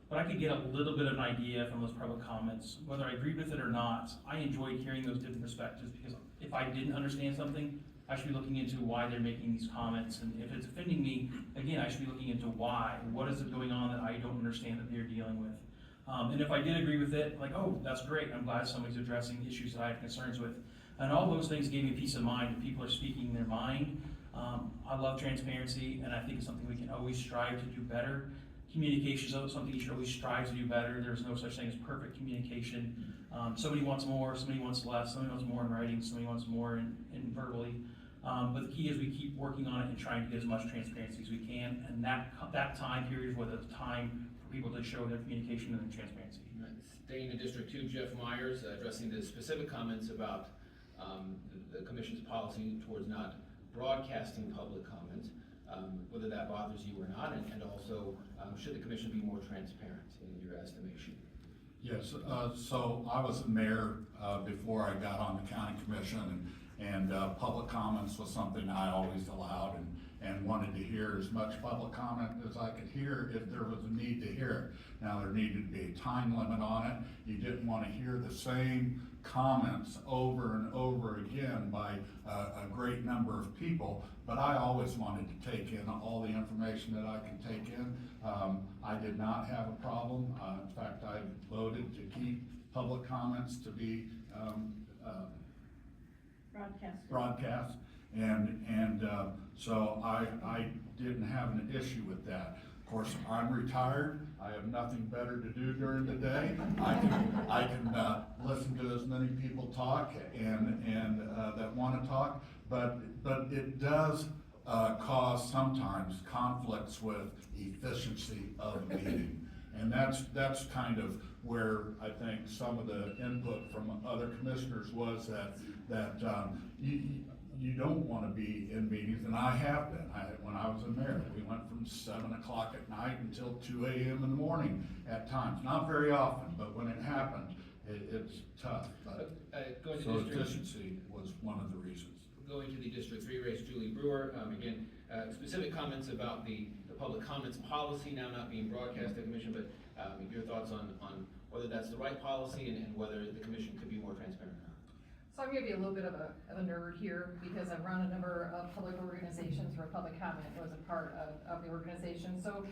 But I could get a little bit of an idea from those public comments, whether I agreed with it or not. I enjoyed hearing those different perspectives, because if I didn't understand something, I should be looking into why they're making these comments, and if it's offending me, again, I should be looking into why. What is it going on that I don't understand that they're dealing with? And if I did agree with it, like, oh, that's great, I'm glad somebody's addressing issues that I have concerns with. And all those things gave me peace of mind that people are speaking their mind. I love transparency, and I think it's something we can always strive to do better. Communication is something you should always strive to do better. There's no such thing as perfect communication. Somebody wants more, somebody wants less, somebody wants more in writing, somebody wants more in verbally. But the key is we keep working on it and trying to get as much transparency as we can, and that time period is where the time for people to show their communication and their transparency. Staying in District 2, Jeff Meyers, addressing the specific comments about the Commission's policy towards not broadcasting public comment, whether that bothers you or not, and also should the Commission be more transparent in your estimation? Yes, so I was a mayor before I got on the county commission, and public comments was something I always allowed and wanted to hear as much public comment as I could hear if there was a need to hear it. Now, there needed to be a time limit on it. You didn't want to hear the same comments over and over again by a great number of people, but I always wanted to take in all the information that I can take in. I did not have a problem. In fact, I voted to keep public comments to be broadcast, and so I didn't have an issue with that. Of course, I'm retired. I have nothing better to do during the day. I can listen to as many people talk and that want to talk, but it does cause sometimes conflicts with efficiency of the meeting. And that's kind of where I think some of the input from other commissioners was that you don't want to be in meetings, and I have been. When I was a mayor, we went from 7 o'clock at night until 2 a.m. in the morning at times. Not very often, but when it happened, it's tough. But so efficiency was one of the reasons. Going to the District 3 race, Julie Brewer, again, specific comments about the public comments policy now not being broadcast at the Commission, but your thoughts on whether that's the right policy and whether the Commission could be more transparent or not. So I'm gonna be a little bit of a nerd here, because I've run a number of public organizations where public comment was a part of the organization. So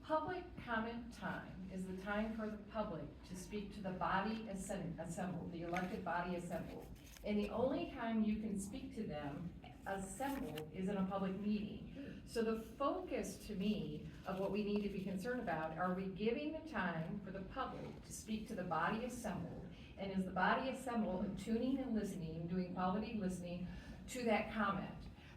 public comment time is the time for the public to speak to the body assembled, the elected body assembled. And the only time you can speak to them assembled is in a public meeting. So the focus to me of what we need to be concerned about, are we giving the time for the public to speak to the body assembled? And is the body assembled tuning and listening, doing quality listening to that comment?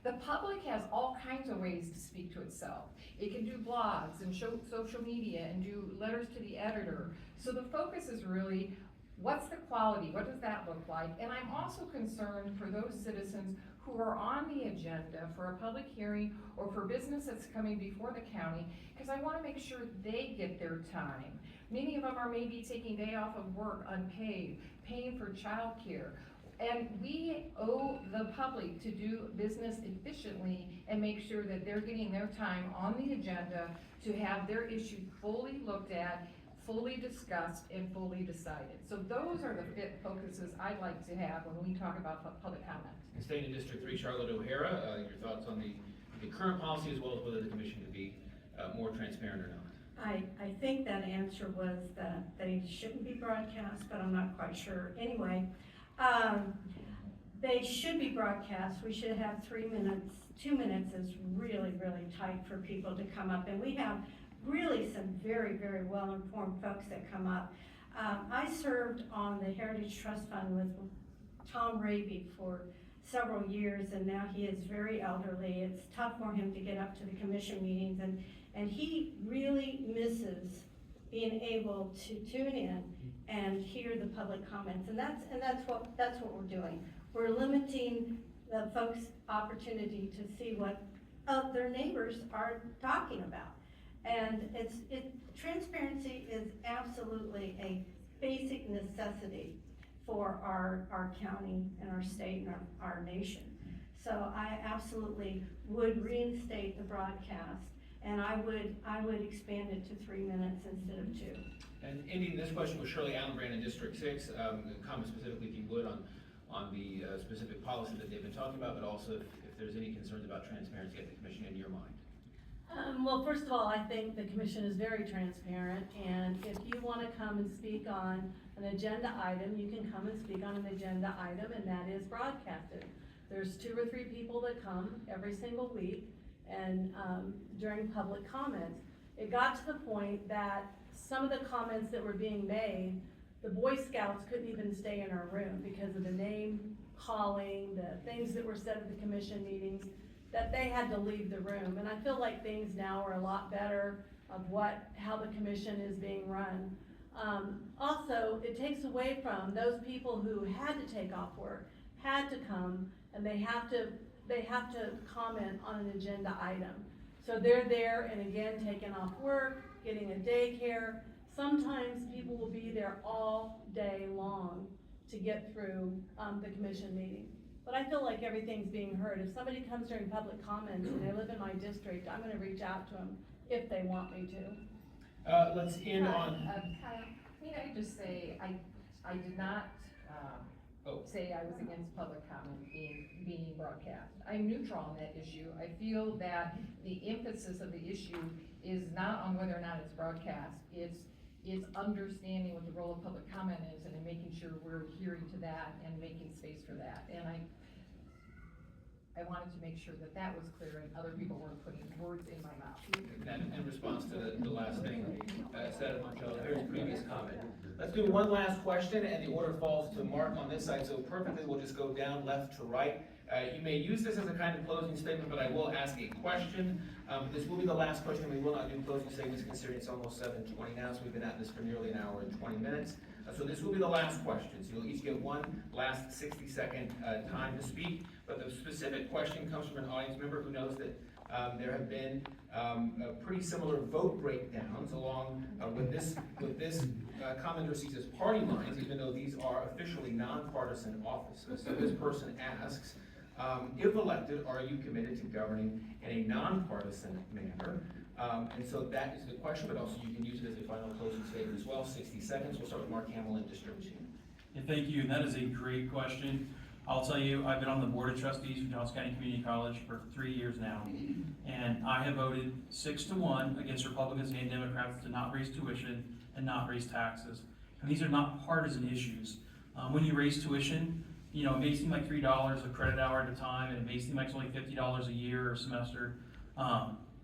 The public has all kinds of ways to speak to itself. It can do blogs and social media and do letters to the editor. So the focus is really, what's the quality? What does that look like? And I'm also concerned for those citizens who are on the agenda for a public hearing or for business that's coming before the county, because I want to make sure they get their time. Many of them are maybe taking day off of work unpaid, paying for childcare. And we owe the public to do business efficiently and make sure that they're getting their time on the agenda to have their issue fully looked at, fully discussed, and fully decided. So those are the focuses I'd like to have when we talk about public comment. And staying in District 3, Charlotte O'Hara, your thoughts on the current policy as well as whether the Commission could be more transparent or not? I think that answer was that they shouldn't be broadcast, but I'm not quite sure. Anyway, they should be broadcast. We should have 3 minutes. 2 minutes is really, really tight for people to come up, and we have really some very, very well-informed folks that come up. I served on the Heritage Trust Fund with Tom Raby for several years, and now he is very elderly. It's tough for him to get up to the commission meetings, and he really misses being able to tune in and hear the public comments, and that's what we're doing. We're limiting the folks opportunity to see what their neighbors are talking about. And transparency is absolutely a basic necessity for our county and our state and our nation. So I absolutely would reinstate the broadcast, and I would expand it to 3 minutes instead of 2. And ending this question with Shirley Allenbrand in District 6, comment specifically, if you would, on the specific policy that they've been talking about, but also if there's any concerns about transparency at the commission in your mind. Well, first of all, I think the commission is very transparent, and if you want to come and speak on an agenda item, you can come and speak on an agenda item, and that is broadcasted. There's 2 or 3 people that come every single week, and during public comments. It got to the point that some of the comments that were being made, the Boy Scouts couldn't even stay in our room because of the name calling, the things that were said at the commission meetings, that they had to leave the room. And I feel like things now are a lot better of how the commission is being run. Also, it takes away from those people who had to take off work, had to come, and they have to comment on an agenda item. So they're there and again, taking off work, getting a daycare. Sometimes people will be there all day long to get through the commission meeting. But I feel like everything's being heard. If somebody comes during public comments and they live in my district, I'm gonna reach out to them if they want me to. Let's end on. Kyle, may I just say, I did not say I was against public comment being broadcast. I'm neutral on that issue. I feel that the emphasis of the issue is not on whether or not it's broadcast. It's understanding what the role of public comment is and making sure we're adhering to that and making space for that. And I wanted to make sure that was clear and other people weren't putting words in my mouth. And in response to the last thing said on Shirley's previous comment. Let's do one last question, and the order falls to Mark on this side, so perfectly we'll just go down left to right. You may use this as a kind of closing statement, but I will ask a question. This will be the last question. We will not do closing statements considering it's almost 7:20 now, so we've been at this for nearly an hour and 20 minutes. So this will be the last question. So you'll each get one last 60-second time to speak, but the specific question comes from an audience member who knows that there have been pretty similar vote breakdowns along with this commenter sees as party lines, even though these are officially nonpartisan offices. So this person asks, if elected, are you committed to governing in a nonpartisan manner? And so that is the question, but also you can use it as a final closing statement as well. 60 seconds. We'll start with Mark Hammil in District 2. Yeah, thank you, and that is a great question. I'll tell you, I've been on the Board of Trustees for Johnson County Community College for 3 years now, and I have voted 6-1 against Republicans and Democrats to not raise tuition and not raise taxes. And these are not partisan issues. When you raise tuition, you know, it may seem like $3 a credit hour at a time, and it may seem like it's only $50 a year or a semester.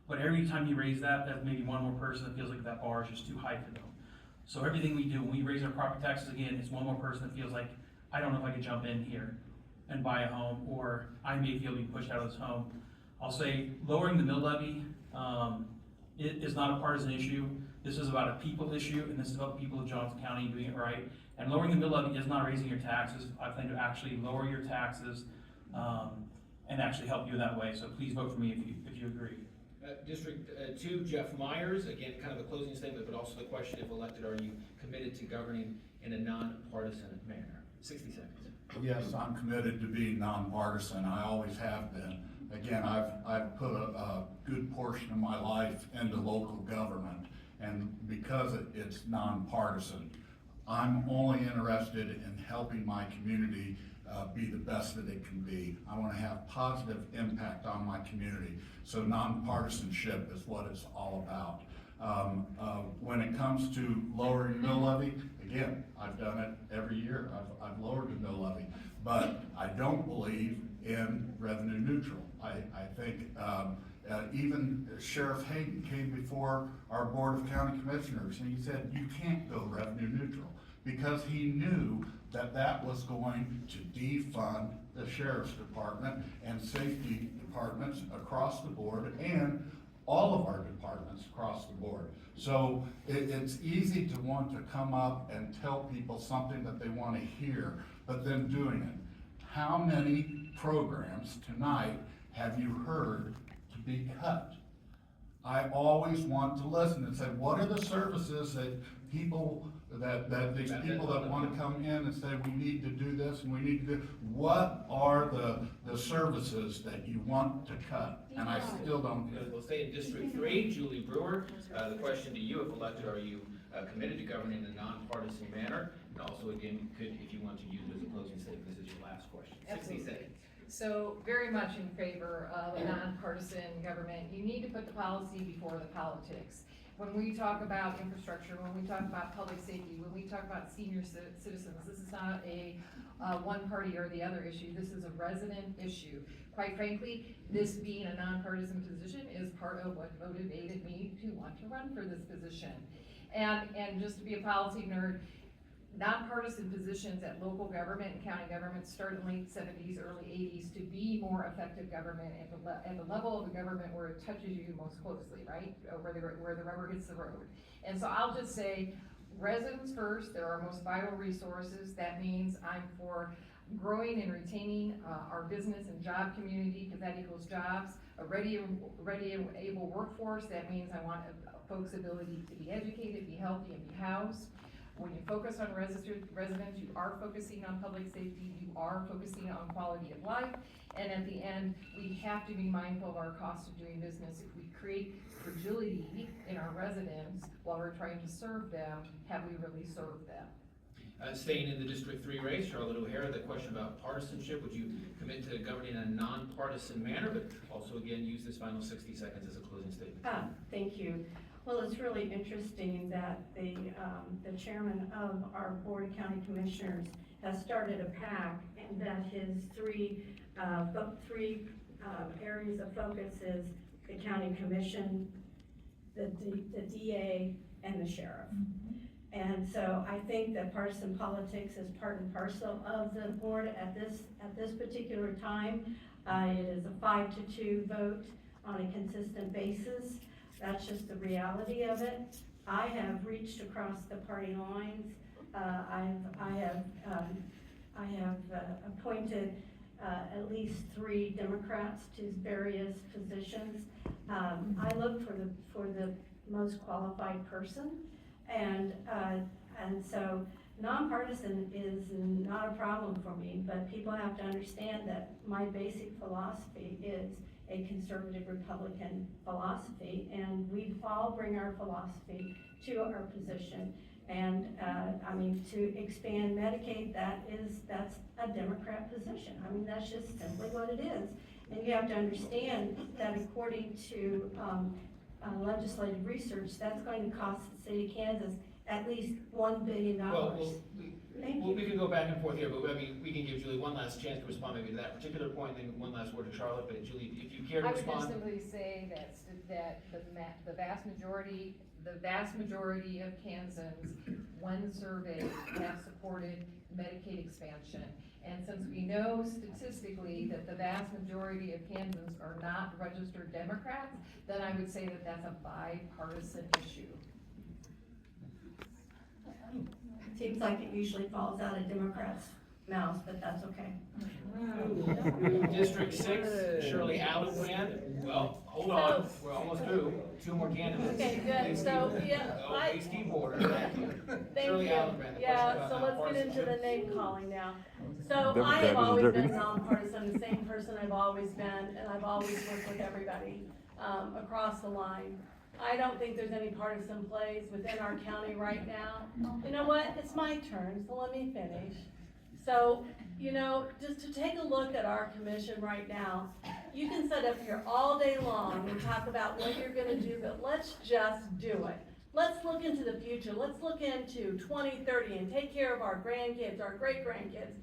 But every time you raise that, that's maybe one more person that feels like that bar is just too high for them. So everything we do, when we raise our property taxes again, it's one more person that feels like, I don't know if I can jump in here and buy a home, or I may feel being pushed out of this home. I'll say lowering the mill levy it is not a partisan issue. This is about a people issue, and this is about the people of Johnson County doing it right. And lowering the mill levy is not raising your taxes. I plan to actually lower your taxes and actually help you in that way. So please vote for me if you agree. District 2, Jeff Meyers, again, kind of a closing statement, but also the question, if elected, are you committed to governing in a nonpartisan manner? 60 seconds. Yes, I'm committed to being nonpartisan. I always have been. Again, I've put a good portion of my life into local government, and because it's nonpartisan, I'm only interested in helping my community be the best that it can be. I want to have positive impact on my community. So nonpartisanship is what it's all about. When it comes to lowering mill levy, again, I've done it every year. I've lowered the mill levy, but I don't believe in revenue neutral. I think even Sheriff Hayden came before our Board of County Commissioners and he said, you can't go revenue neutral, because he knew that was going to defund the Sheriff's Department and safety departments across the board and all of our departments across the board. So it's easy to want to come up and tell people something that they want to hear, but then doing it. how many programs tonight have you heard to be cut? I always want to listen and say, what are the services that people, that these people that want to come in and say, we need to do this and we need to do, what are the services that you want to cut? And I still don't get it. We'll stay in District 3, Julie Brewer. The question to you, if elected, are you committed to governing in a nonpartisan manner? And also, again, you could, if you want to use it as a closing statement, this is your last question. 60 Absolutely. seconds. So very much in favor of a nonpartisan government. You need to put the policy before the politics. When we talk about infrastructure, when we talk about public safety, when we talk about senior citizens, this is not a one party or the other issue. This is a resident issue. Quite frankly, this being a nonpartisan position is part of what motivated me to want to run for this position. And just to be a policy nerd, nonpartisan positions at local government and county government start in late 70s, early 80s to be more effective government at the level of the government where it touches you most closely, right? Where the rubber hits the road. And so I'll just say, residents first, they're our most vital resources. That means I'm for growing and retaining our business and job community, because that equals jobs. A ready and able workforce, that means I want folks' ability to be educated, be healthy, and be housed. When you focus on residents, you are focusing on public safety, you are focusing on quality of life, and at the end, we have to be mindful of our cost of doing business. If we create fragility in our residents while we're trying to serve them, have we really served them? Staying in the District 3 race, Charlotte O'Hara, the question about partisanship, would you commit to governing in a nonpartisan manner, but also again use this final 60 seconds as a closing statement? Thank you. Well, it's really interesting that the chairman of our Board of County Commissioners has started a PAC, and that his three areas of focus is the county commission, the DA, and the sheriff. And so I think that partisan politics is part and parcel of the board at this particular time. It is a 5-2 vote on a consistent basis. That's just the reality of it. I have reached across the party lines. I have appointed at least 3 Democrats to various positions. I look for the most qualified person, and so nonpartisan is not a problem for me. But people have to understand that my basic philosophy is a conservative Republican philosophy, and we all bring our philosophy to our position. And I mean, to expand Medicaid, that's a Democrat position. I mean, that's just simply what it is. And you have to understand that according to legislative research, that's going to cost the city of Kansas at least $1 billion. We can go back and forth here, but I mean, we can give Julie one last chance to respond maybe to that particular point, and then one last word to Charlotte. But Julie, if you care to respond. I would just simply say that the vast majority of Kansans, when surveyed, have supported Medicaid expansion. And since we know statistically that the vast majority of Kansans are not registered Democrats, then I would say that that's a bipartisan issue. Seems like it usually falls out of Democrats' mouths, but that's okay. District 6, Shirley Allenbrand. Well, hold on, we're almost through. 2 more candidates. Okay, good. So, yeah, please keep order. Thank you. Thank Shirley you. Allenbrand, the Yeah, question so about let's get into the nonpartisanship. name calling now. So I have always been nonpartisan, the same person I've always been, and I've always worked with everybody across the line. I don't think there's any partisan plays within our county right now. You know what? It's my turn, so let me finish. So, you know, just to take a look at our commission right now, you can sit up here all day long and talk about what you're gonna do, but let's just do it. Let's look into the future. Let's look into 2030 and take care of our grandkids, our great-grandkids.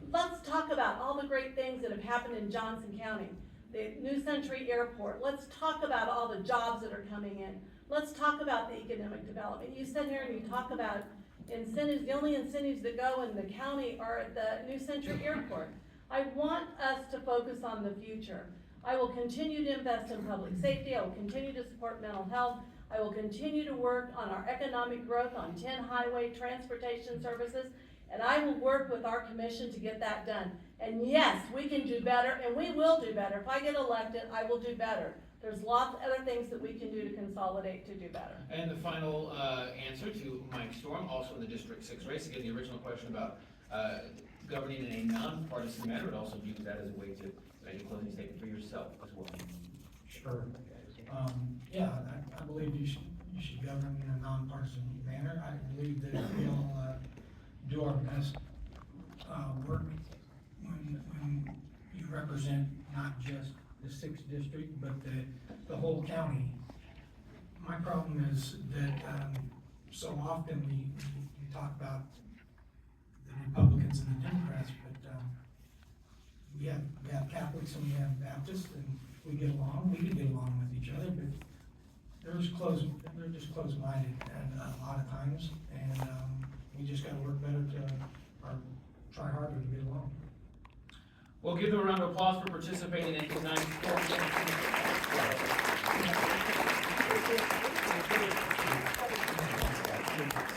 Let's talk about all the great things that have happened in Johnson County. The New Century Airport. Let's talk about all the jobs that are coming in. Let's talk about the economic development. You sit here and you talk about incentives. The only incentives that go in the county are at the New Century Airport. I want us to focus on the future. I will continue to invest in public safety. I will continue to support mental health. I will continue to work on our economic growth on 10 highway transportation services. And I will work with our commission to get that done. And yes, we can do better, and we will do better. If I get elected, I will do better. There's lots of other things that we can do to consolidate to do better. And the final answer to Mike Storm, also in the District 6 race. Again, the original question about governing in a nonpartisan manner, but also view that as a way to make a closing statement for yourself as well. Sure. Yeah, I believe you should govern in a nonpartisan manner. I believe that we'll do our best work when you represent not just the 6th district, but the whole county. My problem is that so often we talk about the Republicans and the Democrats, but we have Catholics and we have Baptists, and we get along. We can get along with each other, but they're just closed-minded a lot of times, and we just got to work better or try harder to get along. We'll give them a round of applause for participating in tonight's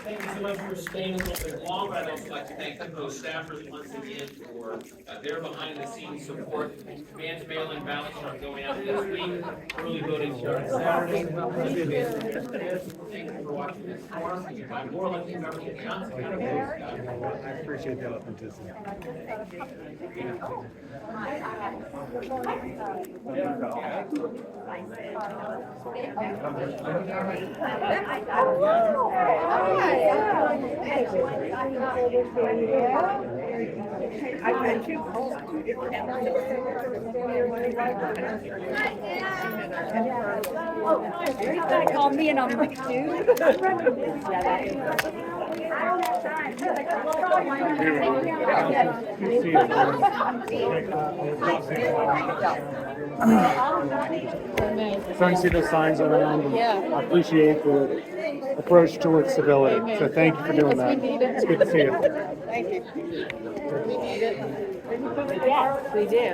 Thank you so much for staying a little bit long, but I'd also like to thank the post staffers once again for their behind-the-scenes support. Advanced mail-in ballots are going out this week. Early voting starts Saturday. Thank you for watching this forum. You find more elected government in Johnson County. I appreciate the authenticity. I met you. He's gonna call me and I'm like, dude. Starting to see those signs around. I appreciate the approach towards civility. So thank you for doing that. It's good to see you. Thank you. We need it. Yes, we do.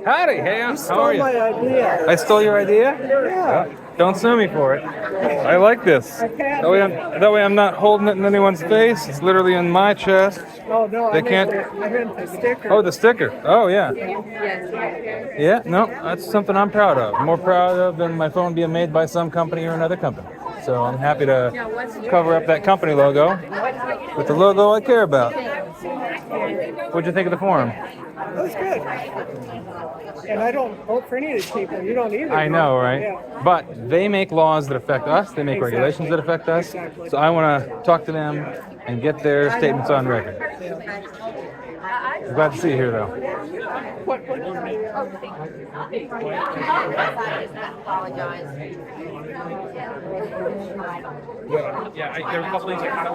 Howdy, hey, how are you? My idea. I stole your idea? Yeah. Don't sue me for it. I like this. That way I'm not holding it in anyone's face. It's literally in my chest. Oh, no, They can't. I meant the sticker. Oh, the sticker. Oh, yeah. Yes. Yeah, no, that's something I'm proud of. More proud of than my phone being made by some company or another company. So I'm happy to cover up that company logo with the logo I care about. What'd you think of the forum? That was good. And I don't vote for any of these people. You don't either. I know, right? Yeah. But they make laws that affect us. They make regulations that affect us. Exactly. So I want to talk to them and get their statements on record. I'm glad to see you here, though. Yeah, there were a couple things I kind of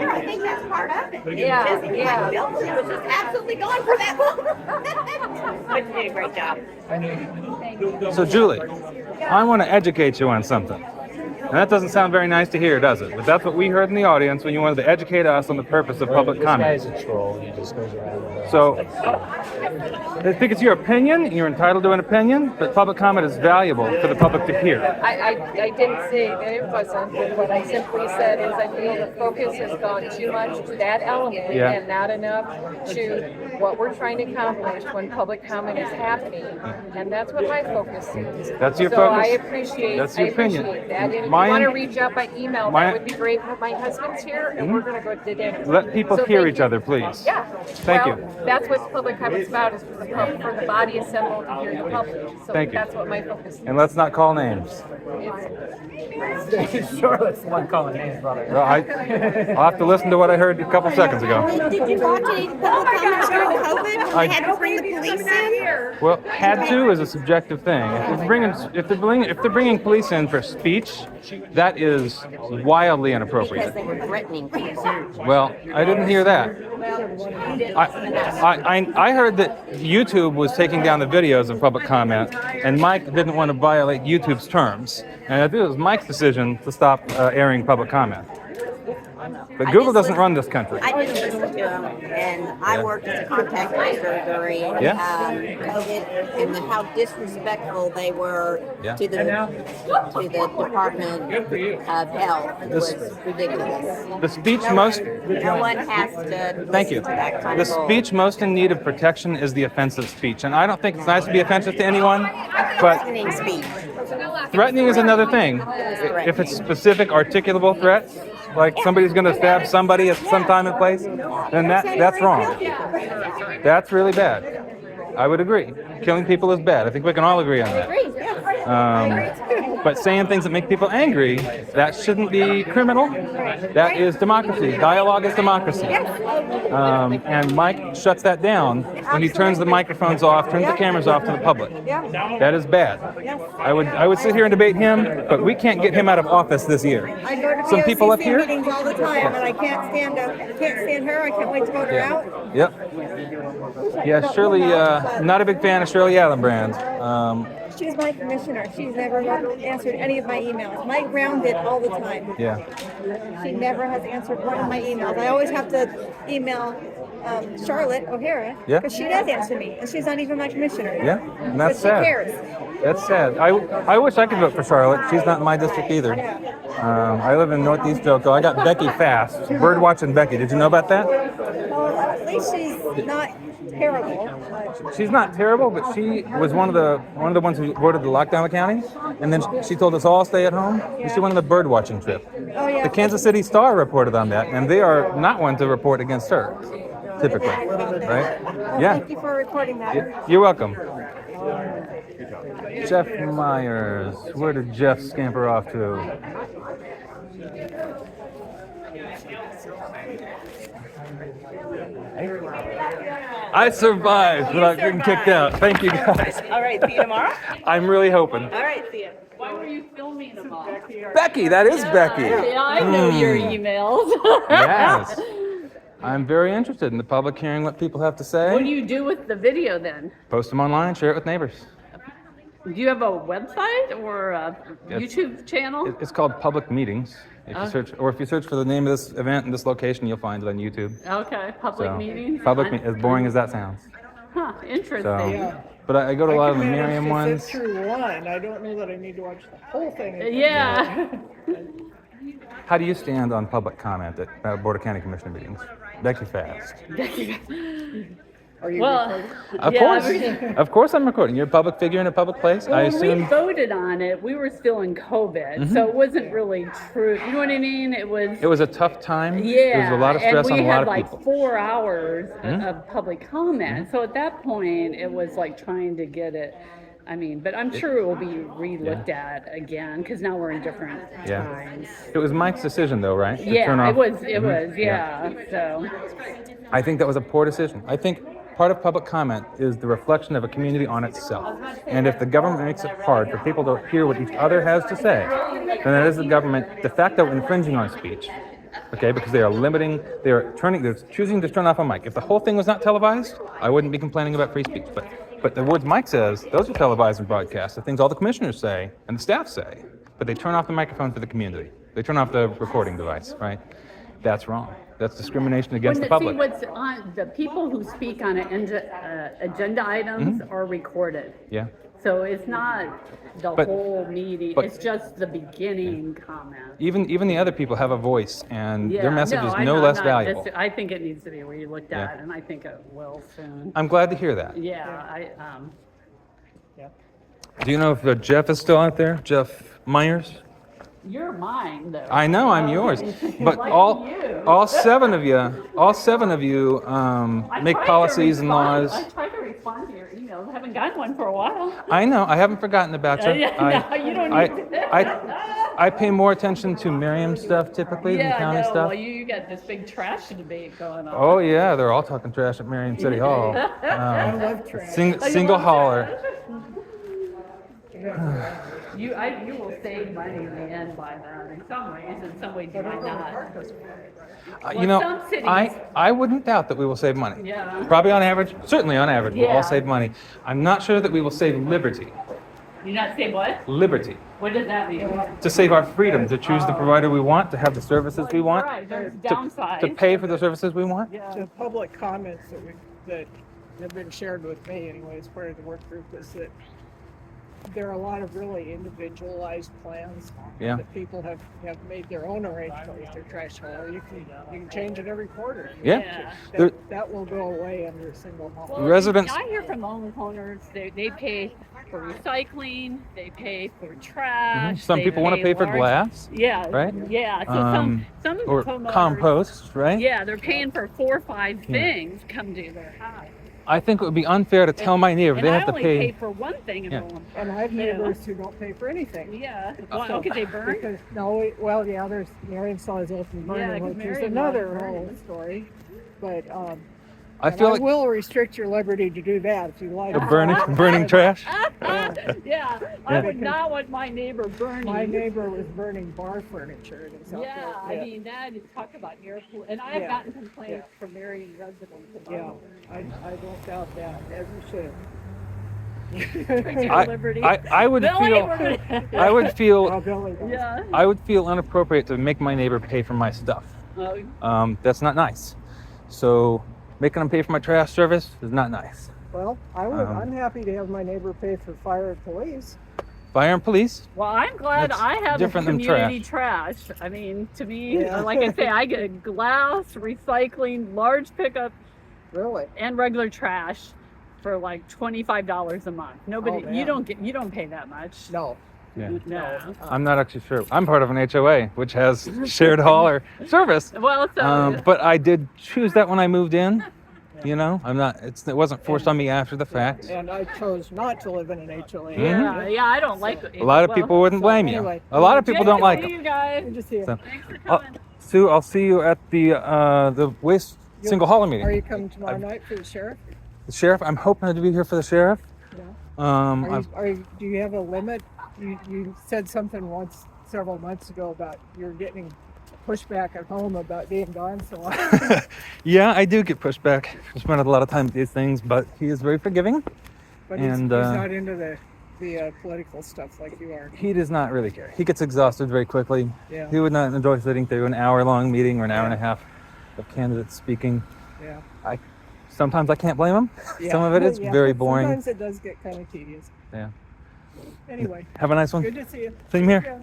I think that's part of it. Yeah. She was just absolutely going for that one. But you did a great job. So, Julie, I want to educate you on something. And that doesn't sound very nice to hear, does it? But that's what we heard in the audience when you wanted to educate us on the purpose of public comment. This guy's a troll. He just goes around. So, I think it's your opinion. You're entitled to an opinion, but public comment is valuable for the public to hear. I didn't say that it wasn't, but what I simply said is I feel the focus has gone too much to that element and not enough to what we're trying to accomplish when public comment is happening. And that's what my focus is. That's your so focus? I appreciate, That's your opinion. That. And if you want to reach out by email, that would be great. My husband's here and we're going to go to dinner. Let people hear each other, please. Yeah. Thank you. That's what public comment's about, is for the body assembled to hear the public. So Thank you. that's what my focus is. And let's not call names. Charlotte's the one calling names, brother. Well, I'll have to listen to what I heard a couple seconds ago. Did you watch any public comments during COVID when they had to bring the police in? Well, had to is a subjective thing. If they're bringing police in for speech, that is wildly inappropriate. Because they were threatening people. Well, I didn't hear that. I heard that YouTube was taking down the videos of public comment, and Mike didn't want to violate YouTube's terms, and I think it was Mike's decision to stop airing public comment. But Google doesn't run this country. I didn't listen to them, and I worked as a contact tracer during COVID, and how disrespectful they were to the Department of Health was ridiculous. The speech No one has to Thank you. listen to that kind The of bull. speech most in need of protection is the offensive speech. And I don't think it's nice to be offensive to anyone, but Threatening speech. threatening is another thing. If it's specific, articulable threats, like somebody's going to stab somebody at some time and place, then that's wrong. That's really bad. I would agree. Killing people is bad. I think we can all agree on that. But saying things that make people angry, that shouldn't be criminal. That is democracy. Dialogue is democracy. And Mike shuts that down when he turns the microphones off, turns the cameras off to the public. That is bad. I would sit here and debate him, but we can't get him out of office this year. I go to Some people up BoCC here. meetings all the time, and I can't stand her. I can't wait to vote her out. Yep. Yeah, Shirley, not a big fan of Shirley Allenbrand. She's my commissioner. She's never answered any of my emails. Mike Brown did all the time. Yeah. She never has answered one of my emails. I always have to email Charlotte O'Hara because she does answer me, and she's not even my commissioner. Yeah, and that's but sad. She cares. That's sad. I wish I could vote for Charlotte. She's not in my district either. I live in Northeast Joco. I got Becky Fast, bird watching Becky. Did you know about that? Well, at least she's not terrible. She's not terrible, but she was one of the ones who voted to lock down the county, and then she told us all stay at home. And she went on the bird watching trip. Oh, yeah. The Kansas City Star reported on that, and they are not one to report against her, typically, right? Well, Yeah. Thank you for recording that. You're welcome. Jeff Meyers. Where did Jeff scamper off to? I survived without getting kicked out. Thank you guys. All right, see you tomorrow. I'm really hoping. All right, see you. Why were you filming them all? Becky, that is Becky. Yeah, I know your emails. Yes. I'm very interested in the public hearing what people have to say. What do you do with the video then? Post them online, share it with neighbors. Do you have a website or a YouTube channel? It's called Public Meetings. If you search, or if you search for the name of this event in this location, you'll find it on YouTube. Okay, public meetings. As boring as that sounds. Huh, interesting. So, but I go to a lot of the Miriam ones. Sit through one. I don't know that I need to watch the whole thing. Yeah. How do you stand on public comment at Board of County Commissioner meetings? Becky Fast. Are you recording? Of course I'm recording. You're a public figure in a public place. Well, I when assume. we voted on it, we were still in COVID, so it wasn't really true. You know what I mean? It was a tough time. Yeah, There was a lot of stress on a lot of and we people. had like 4 hours of public comment. So at that point, it was like trying to get it. I mean, but I'm sure it will be re-looked at again because now we're in different times. It was Mike's decision, though, right? To turn Yeah, off. it was. Yeah. So. I think that was a poor decision. I think part of public comment is the reflection of a community on itself. And if the government makes it hard for people to hear what each other has to say, then that is the government de facto infringing on speech. Okay, because they are they're choosing to turn off a mic. If the whole thing was not televised, I wouldn't be complaining about free speech. But the words Mike says, those are televised and broadcast. The things all the commissioners say and the staff say, but they turn off the microphone for the community. They turn off the recording device, right? That's wrong. That's discrimination against the public. See, what's on the people who speak on agenda items are recorded. Yeah. So it's not the whole meeting. It's just the beginning comment. Even the other people have a voice, and their message is no less valuable. I think it needs to be re-looked at, and I think it will soon. I'm glad to hear that. Yeah, Do you know if Jeff is still out there? Jeff Meyers? You're mine, though. I know I'm yours, but all seven of you make policies and laws. I tried to respond to your emails. I haven't gotten one for a while. I know. I haven't forgotten about you. No, you don't need to. I pay more attention to Miriam stuff typically than county stuff. Well, you got this big trash debate going on. Oh yeah, they're all talking trash at Miriam City Hall. I love trash. Single hauler. You will save money in the end by that in some ways you might not. I wouldn't doubt that we will save money. Yeah. Probably on average, certainly on average, we'll Yeah. all save money. I'm not sure that we will save liberty. You not say what? Liberty. What does that mean? To save our freedom to choose the provider we want, to have the services we want, Right, there's to downsides. pay for the services we want. The public comments that have been shared with me anyway as part of the work group is that there are a lot of really individualized plans Yeah. that people have made their own arrangement with their trash hauler. You can change it every quarter. if you Yeah. want to. There- That will go away under a single hauler. Residents- I hear from homeowners, they pay for recycling, they pay for trash. Some they people want to pay for large- glass. Yeah. Right? Yeah. So some or homeowners, compost, right? Yeah, they're paying for 4 or 5 things come to their house. I think it would be unfair to tell my neighbor And they I have to only pay. for one thing in Yeah. Rome. And I have You know. neighbors who don't pay for anything. Yeah. Well, because they burn. Because, there's Marion Saws Open Yeah, Burning, 'cause which is Marion another loves whole burning. story. But I feel like will restrict your liberty to do that if you like. the burning trash. Yeah, I would not want my neighbor burning. My neighbor was burning bar furniture in his house. Yeah, I mean, that is talk about air pollution. And I've gotten complaints from Marion residents about Yeah, I don't doubt that, as you should. I would feel Yeah. I would feel inappropriate to make my neighbor pay for my stuff. That's not nice. So making them pay for my trash service is not nice. Well, I'm happy to have my neighbor pay for fire and police. Fire and police. Well, I'm glad That's I have different than community trash. I mean, to me, Yeah. like I say, I get glass, recycling, large pickup, really, and regular trash for like $25 a month. Nobody, Oh, you man. don't pay that much. No. Yeah. No. I'm not actually sure. I'm part of an HOA, which has shared hauler service. Well, so But I did choose that when I moved in. You know, it wasn't forced on me after the fact. And I chose not to live in an HOA. yeah, I don't like it. A lot of people wouldn't blame you. anyway. A lot of people Good don't to like see them. you guys. Good to see you. So, Thanks for I'll- coming. Sue, I'll see you at the waste single hauler meeting. Are you coming tomorrow night for the sheriff? The sheriff. I'm hoping to be here for the sheriff. Do you have a limit? You said something several months ago about you're getting pushback at home about being gone so long. Yeah, I do get pushed back. I spend a lot of time with these things, but he is very forgiving. But and he's not into the political stuff like you are. he does not really care. He gets exhausted very quickly. Yeah. He would not enjoy sitting through an hour-long meeting or an hour and a half of candidates speaking. Yeah. Sometimes I can't blame him. Yeah. Some of it is Yeah, very boring. Sometimes it does get kind of tedious. Yeah. Anyway. Have a nice one. Good to see you. Same here. Yeah.